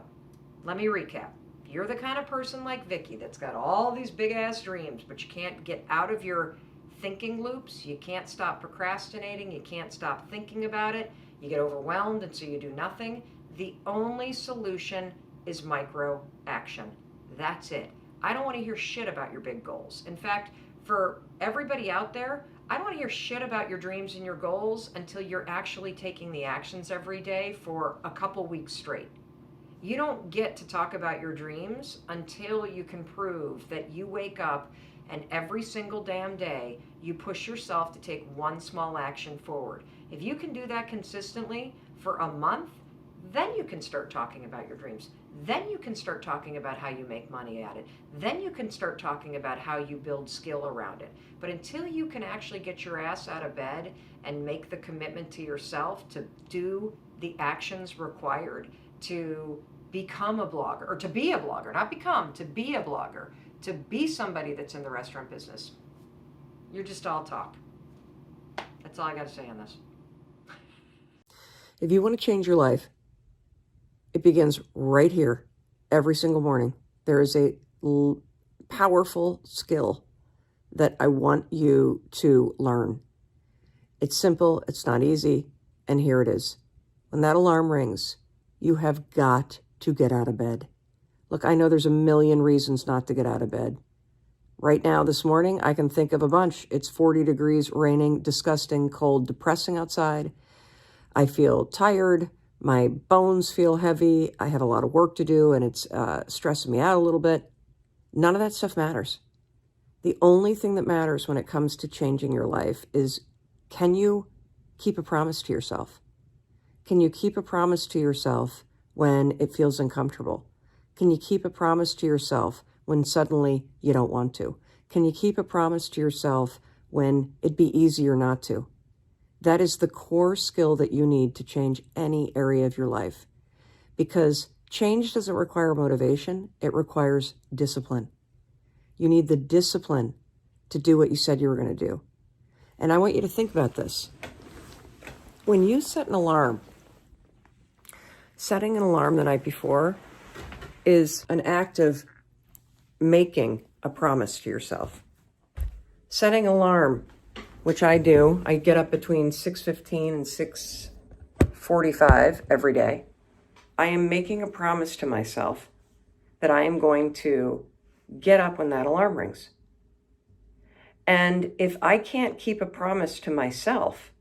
let me recap. You're the kind of person like Vicki that's got all these big ass dreams, but you can't get out of your thinking loops. You can't stop procrastinating. You can't stop thinking about it. You get overwhelmed, and so you do nothing. The only solution is micro action. That's it. I don't want to hear shit about your big goals. In fact, for everybody out there, I don't want to hear shit about your dreams and your goals until you're actually taking the actions every day for a couple weeks straight. You don't get to talk about your dreams until you can prove that you wake up and every single damn day you push yourself to take one small action forward. If you can do that consistently for a month, then you can start talking about your dreams. Then you can start talking about how you make money at it. Then you can start talking about how you build skill around it. But until you can actually get your ass out of bed and make the commitment to yourself to do the actions required to become a blogger, or to be a blogger, not become, to be a blogger, to be somebody that's in the restaurant business, you're just all talk. That's all I got to say on this. If you want to change your life, it begins right here every single morning. There is a powerful skill that I want you to learn. It's simple, it's not easy, and here it is. When that alarm rings, you have got to get out of bed. Look, I know there's a million reasons not to get out of bed. Right now, this morning, I can think of a bunch. It's 40 degrees, raining, disgusting, cold, depressing outside. I feel tired. My bones feel heavy. I have a lot of work to do, and it's stressing me out a little bit. None of that stuff matters. The only thing that matters when it comes to changing your life is, can you keep a promise to yourself? Can you keep a promise to yourself when it feels uncomfortable? Can you keep a promise to yourself when suddenly you don't want to? Can you keep a promise to yourself when it'd be easier not to? That is the core skill that you need to change any area of your life. Because change doesn't require motivation, it requires discipline. You need the discipline to do what you said you were going to do. And I want you to think about this. When you set an alarm, setting an alarm the night before is an act of making a promise to yourself. Setting alarm, which I do. I get up between 6:15 and 6:45 every day. I am making a promise to myself that I am going to get up when that alarm rings. And if I can't keep a promise to myself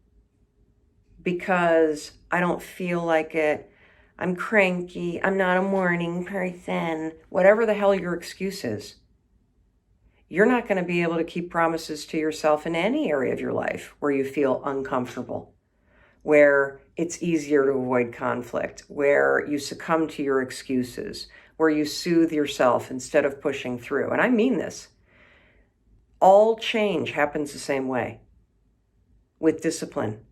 because I don't feel like it, I'm cranky, I'm not a morning person, whatever the hell your excuse is, you're not going to be able to keep promises to yourself in any area of your life where you feel uncomfortable, where it's easier to avoid conflict, where you succumb to your excuses, where you soothe yourself instead of pushing through. And I mean this. All change happens the same way, with discipline.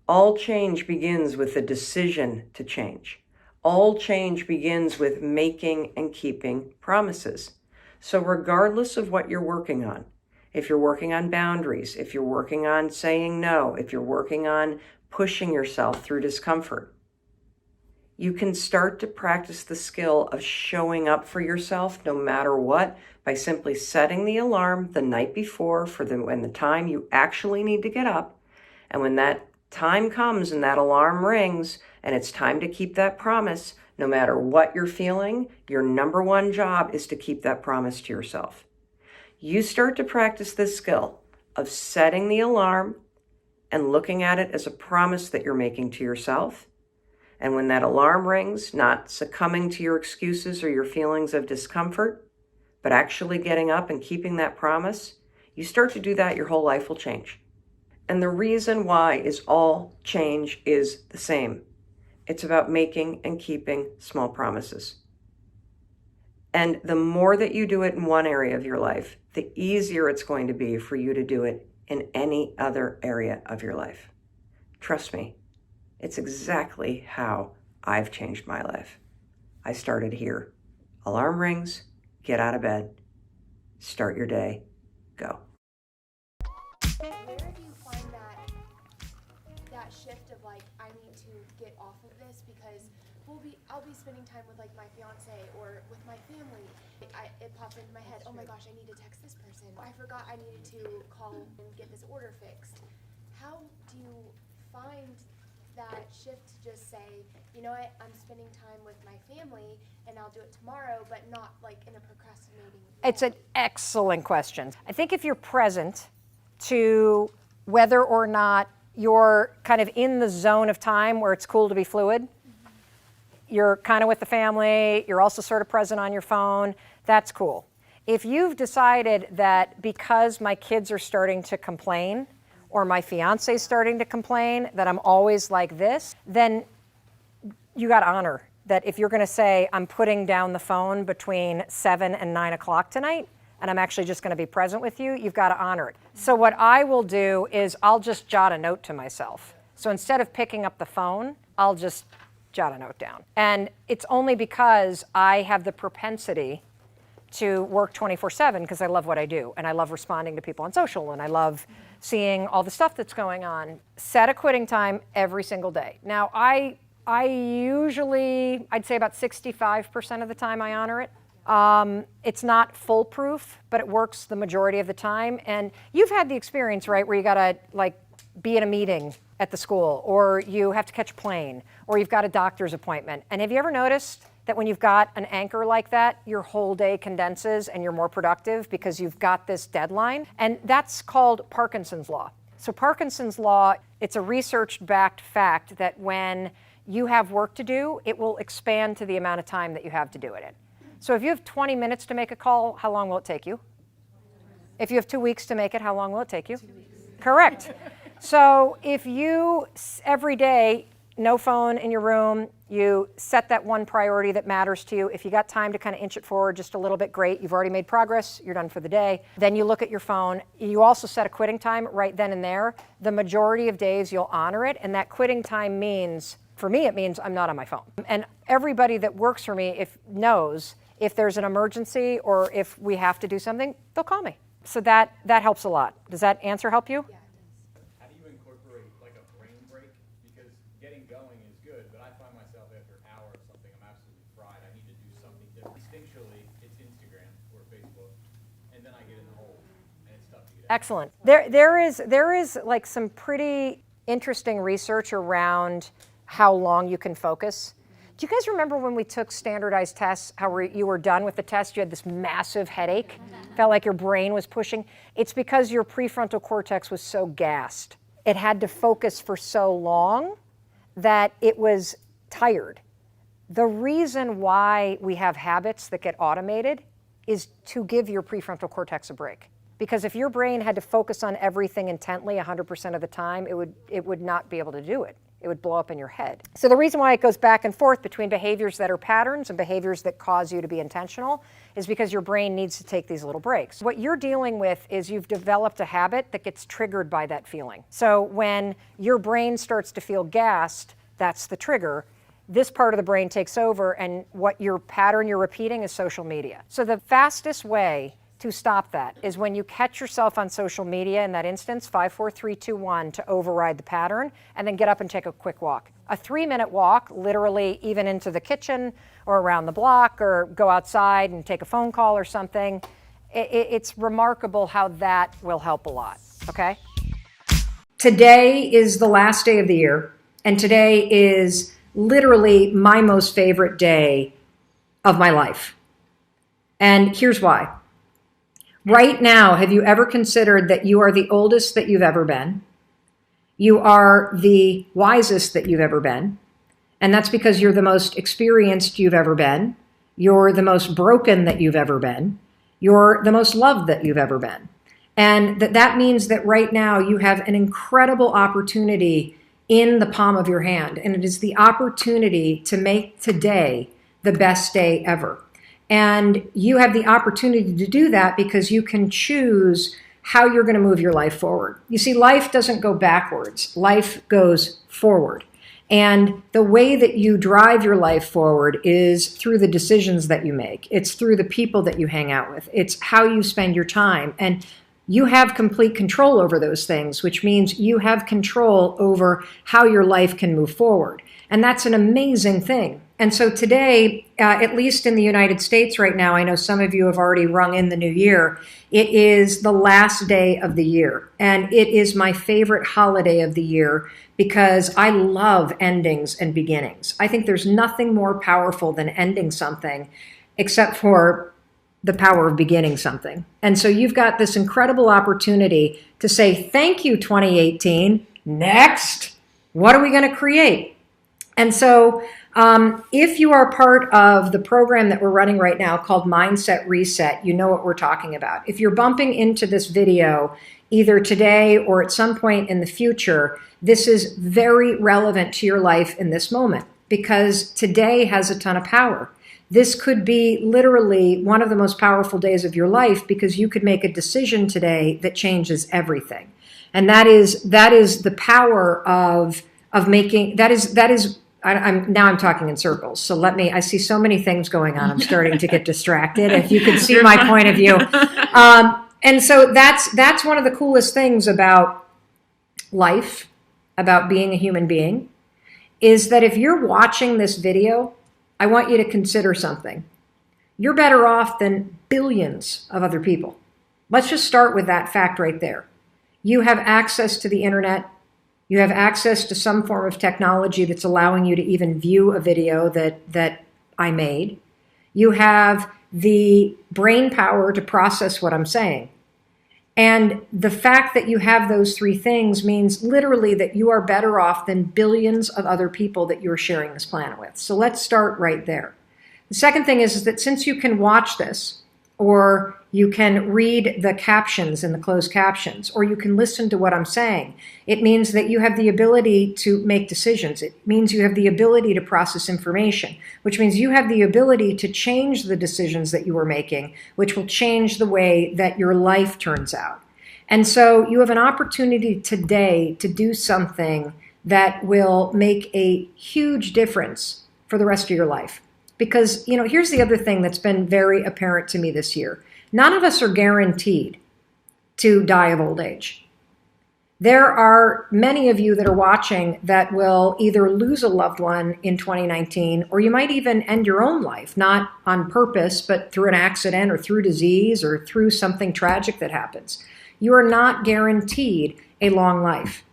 All change begins with the decision to change. All change begins with making and keeping promises. So regardless of what you're working on, if you're working on boundaries, if you're working on saying no, if you're working on pushing yourself through discomfort, you can start to practice the skill of showing up for yourself no matter what by simply setting the alarm the night before for when the time you actually need to get up. And when that time comes and that alarm rings and it's time to keep that promise, no matter what you're feeling, your number one job is to keep that promise to yourself. You start to practice this skill of setting the alarm and looking at it as a promise that you're making to yourself. And when that alarm rings, not succumbing to your excuses or your feelings of discomfort, but actually getting up and keeping that promise, you start to do that, your whole life will change. And the reason why is all change is the same. It's about making and keeping small promises. And the more that you do it in one area of your life, the easier it's going to be for you to do it in any other area of your life. Trust me, it's exactly how I've changed my life. I started here. Alarm rings, get out of bed, start your day, go. Where do you find that shift of like, I need to get off of this because I'll be spending time with like my fiance or with my family. It pops into my head, oh my gosh, I need to text this person. I forgot I needed to call and get this order fixed. How do you find that shift to just say, you know what, I'm spending time with my family and I'll do it tomorrow, but not like in a procrastinating way? It's an excellent question. I think if you're present to whether or not you're kind of in the zone of time where it's cool to be fluid, you're kind of with the family, you're also sort of present on your phone, that's cool. If you've decided that because my kids are starting to complain or my fiance's starting to complain that I'm always like this, then you got to honor that if you're going to say I'm putting down the phone between 7 and 9 o'clock tonight, and I'm actually just going to be present with you, you've got to honor it. So what I will do is I'll just jot a note to myself. So instead of picking up the phone, I'll just jot a note down. And it's only because I have the propensity to work 24/7 because I love what I do and I love responding to people on social and I love seeing all the stuff that's going on. Set a quitting time every single day. Now I usually, I'd say about 65% of the time I honor it. It's not foolproof, but it works the majority of the time. And you've had the experience, right, where you gotta like be at a meeting at the school, or you have to catch a plane, or you've got a doctor's appointment. And have you ever noticed that when you've got an anchor like that, your whole day condenses and you're more productive because you've got this deadline? And that's called Parkinson's law. So Parkinson's law, it's a research-backed fact that when you have work to do, it will expand to the amount of time that you have to do it in. So if you have 20 minutes to make a call, how long will it take you? If you have 2 weeks to make it, how long will it take you? 2 weeks. Correct. So if you, every day, no phone in your room, you set that one priority that matters to you. If you got time to kind of inch it forward just a little bit, great. You've already made progress. You're done for the day. Then you look at your phone. You also set a quitting time right then and there. The majority of days you'll honor it. And that quitting time means, for me, it means I'm not on my phone. And everybody that works for me knows if there's an emergency or if we have to do something, they'll call me. So that helps a lot. Does that answer help you? Yeah, it does. How do you incorporate like a brain break? Because getting going is good, but I find myself after an hour or something, I'm absolutely fried. I need to do something different. Excellent. There is like some pretty interesting research around how long you can focus. Do you guys remember when we took standardized tests, how you were done with the test, you had this massive headache, felt like your brain was pushing? It's because your prefrontal cortex was so gassed. It had to focus for so long that it was tired. The reason why we have habits that get automated is to give your prefrontal cortex a break. Because if your brain had to focus on everything intently 100% of the time, it would not be able to do it. It would blow up in your head. So the reason why it goes back and forth between behaviors that are patterns and behaviors that cause you to be intentional is because your brain needs to take these little breaks. What you're dealing with is you've developed a habit that gets triggered by that feeling. So when your brain starts to feel gassed, that's the trigger. This part of the brain takes over, and what your pattern you're repeating is social media. So the fastest way to stop that is when you catch yourself on social media in that instance, 5, 4, 3, 2, 1, to override the pattern, and then get up and take a quick walk. A 3-minute walk, literally even into the kitchen or around the block, or go outside and take a phone call or something. It's remarkable how that will help a lot, okay? Today is the last day of the year, and today is literally my most favorite day of my life. And here's why. Right now, have you ever considered that you are the oldest that you've ever been? You are the wisest that you've ever been. And that's because you're the most experienced you've ever been. You're the most broken that you've ever been. You're the most loved that you've ever been. And that means that right now you have an incredible opportunity in the palm of your hand. And it is the opportunity to make today the best day ever. And you have the opportunity to do that because you can choose how you're going to move your life forward. You see, life doesn't go backwards. Life goes forward. And the way that you drive your life forward is through the decisions that you make. It's through the people that you hang out with. It's how you spend your time. And you have complete control over those things, which means you have control over how your life can move forward. And that's an amazing thing. And so today, at least in the United States right now, I know some of you have already rung in the new year. It is the last day of the year. And it is my favorite holiday of the year because I love endings and beginnings. I think there's nothing more powerful than ending something except for the power of beginning something. And so you've got this incredible opportunity to say, thank you, 2018. Next, what are we going to create? And so if you are part of the program that we're running right now called Mindset Reset, you know what we're talking about. If you're bumping into this video either today or at some point in the future, this is very relevant to your life in this moment because today has a ton of power. This could be literally one of the most powerful days of your life because you could make a decision today that changes everything. And that is the power of making, I'm talking in circles. So I see so many things going on. I'm starting to get distracted. If you could see my point of view. And so that's one of the coolest things about life, about being a human being, is that if you're watching this video, I want you to consider something. You're better off than billions of other people. Let's just start with that fact right there. You have access to the internet. You have access to some form of technology that's allowing you to even view a video that I made. You have the brain power to process what I'm saying. And the fact that you have those three things means literally that you are better off than billions of other people that you're sharing this planet with. So let's start right there. The second thing is that since you can watch this, or you can read the captions in the closed captions, or you can listen to what I'm saying, it means that you have the ability to make decisions. It means you have the ability to process information, which means you have the ability to change the decisions that you are making, which will change the way that your life turns out. And so you have an opportunity today to do something that will make a huge difference for the rest of your life. Because, here's the other thing that's been very apparent to me this year. None of us are guaranteed to die of old age. There are many of you that are watching that will either lose a loved one in 2019, or you might even end your own life, not on purpose, but through an accident or through disease or through something tragic that happens. You are not guaranteed a long life.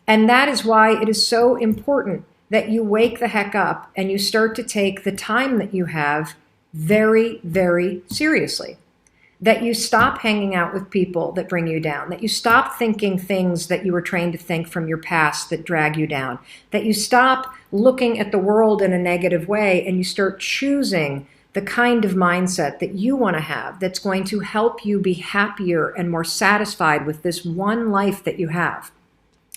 And that is why it is so important that you wake the heck up and you start to take the time that you have very, very seriously. That you stop hanging out with people that bring you down, that you stop thinking things that you were trained to think from your past that drag you down, that you stop looking at the world in a negative way and you start choosing the kind of mindset that you want to have that's going to help you be happier and more satisfied with this one life that you have.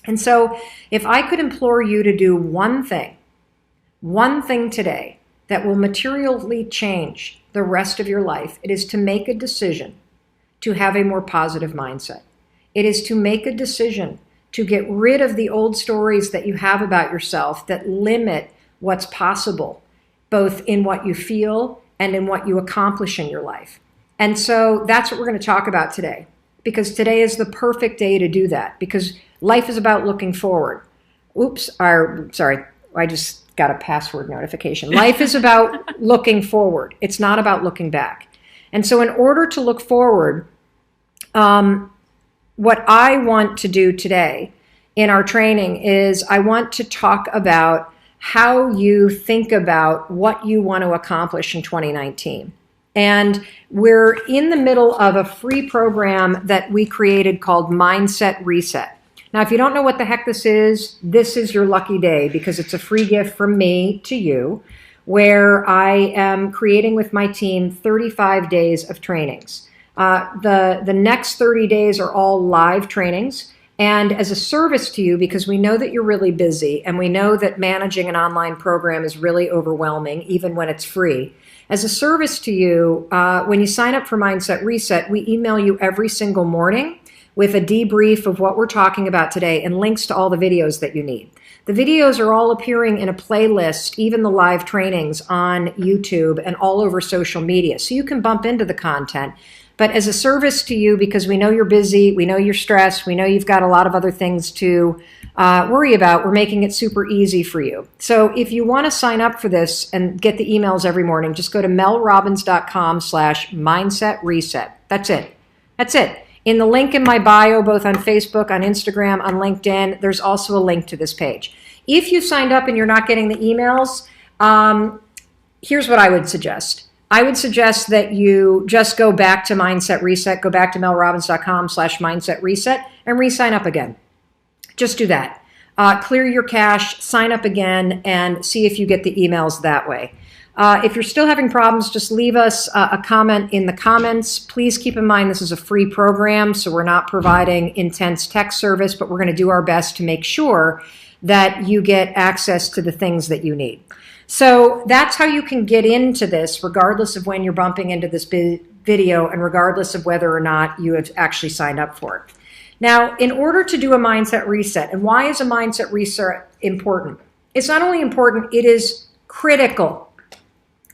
And so if I could implore you to do one thing today that will materially change the rest of your life, it is to make a decision to have a more positive mindset. It is to make a decision to get rid of the old stories that you have about yourself that limit what's possible, both in what you feel and in what you accomplish in your life. And so that's what we're going to talk about today, because today is the perfect day to do that, because life is about looking forward. Sorry, I just got a password notification. Life is about looking forward. It's not about looking back. And so in order to look forward, what I want to do today in our training is I want to talk about how you think about what you want to accomplish in 2019. And we're in the middle of a free program that we created called Mindset Reset. Now, if you don't know what the heck this is your lucky day, because it's a free gift from me to you, where I am creating with my team 35 days of trainings. The next 30 days are all live trainings. And as a service to you, because we know that you're really busy and we know that managing an online program is really overwhelming, even when it's free. As a service to you, when you sign up for Mindset Reset, we email you every single morning with a debrief of what we're talking about today and links to all the videos that you need. The videos are all appearing in a playlist, even the live trainings on YouTube and all over social media. So you can bump into the content. But as a service to you, because we know you're busy, we know you're stressed, we know you've got a lot of other things to worry about, we're making it super easy for you. So if you want to sign up for this and get the emails every morning, just go to melrobbins.com/mindset reset. That's it. That's it. In the link in my bio, both on Facebook, on Instagram, on LinkedIn, there's also a link to this page. If you signed up and you're not getting the emails, here's what I would suggest. I would suggest that you just go back to Mindset Reset, go back to melrobbins.com/mindset reset and re-sign up again. Just do that. Clear your cache, sign up again, and see if you get the emails that way. If you're still having problems, just leave us a comment in the comments. Please keep in mind this is a free program, so we're not providing intense tech service, but we're going to do our best to make sure that you get access to the things that you need. So that's how you can get into this, regardless of when you're bumping into this video and regardless of whether or not you have actually signed up for it. Now, in order to do a mindset reset, and why is a mindset reset important? It's not only important, it is critical.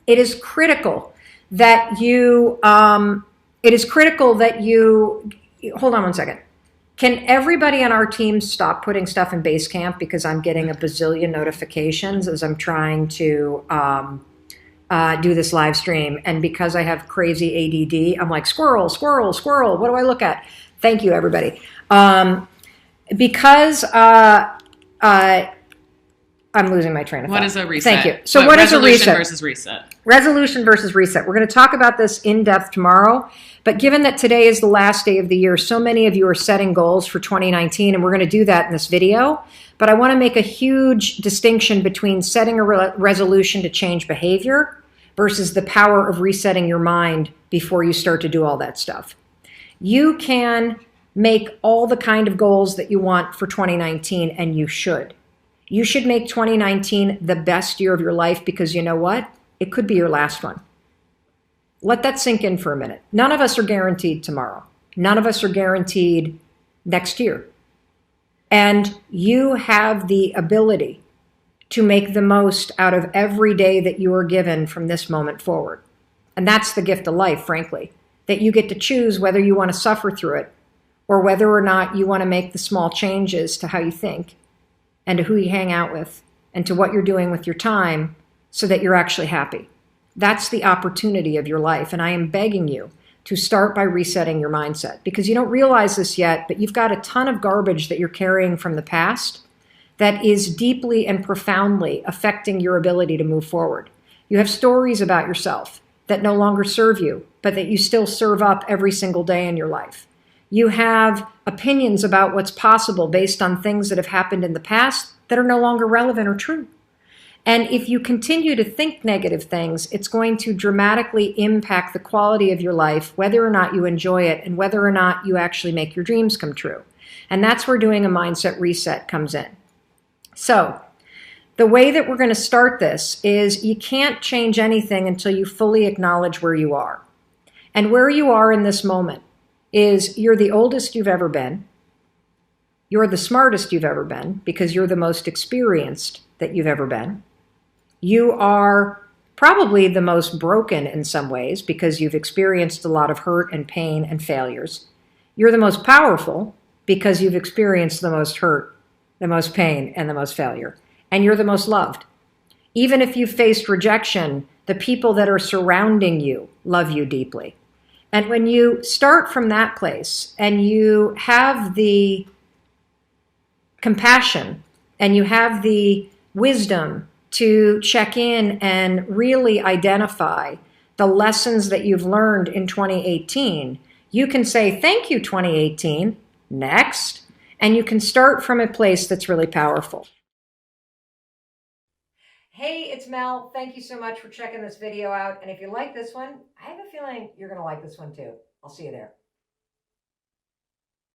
It is critical that you, hold on one second. Can everybody on our team stop putting stuff in Basecamp, because I'm getting a bazillion notifications as I'm trying to do this live stream. And because I have crazy ADD, I'm like, squirrel, squirrel, squirrel. What do I look at? Thank you, everybody. Because I'm losing my train of thought. What is a reset? Thank you. So what is a reset? Resolution versus reset. Resolution versus reset. We're going to talk about this in depth tomorrow. But given that today is the last day of the year, so many of you are setting goals for 2019, and we're going to do that in this video. But I want to make a huge distinction between setting a resolution to change behavior versus the power of resetting your mind before you start to do all that stuff. You can make all the kind of goals that you want for 2019, and you should. You should make 2019 the best year of your life, because you know what? It could be your last one. Let that sink in for a minute. None of us are guaranteed tomorrow. None of us are guaranteed next year. And you have the ability to make the most out of every day that you are given from this moment forward. And that's the gift of life, frankly, that you get to choose whether you want to suffer through it or whether or not you want to make the small changes to how you think and to who you hang out with and to what you're doing with your time so that you're actually happy. That's the opportunity of your life. And I am begging you to start by resetting your mindset, because you don't realize this yet, but you've got a ton of garbage that you're carrying from the past that is deeply and profoundly affecting your ability to move forward. You have stories about yourself that no longer serve you, but that you still serve up every single day in your life. You have opinions about what's possible based on things that have happened in the past that are no longer relevant or true. And if you continue to think negative things, it's going to dramatically impact the quality of your life, whether or not you enjoy it and whether or not you actually make your dreams come true. And that's where doing a mindset reset comes in. So the way that we're going to start this is you can't change anything until you fully acknowledge where you are. And where you are in this moment is you're the oldest you've ever been. You're the smartest you've ever been because you're the most experienced that you've ever been. You are probably the most broken in some ways because you've experienced a lot of hurt and pain and failures. You're the most powerful because you've experienced the most hurt, the most pain, and the most failure. And you're the most loved. Even if you've faced rejection, the people that are surrounding you love you deeply. And when you start from that place and you have the compassion and you have the wisdom to check in and really identify the lessons that you've learned in 2018, you can say, thank you, 2018, next, and you can start from a place that's really powerful. Hey, it's Mel. Thank you so much for checking this video out. And if you like this one, I have a feeling you're going to like this one too. I'll see you there.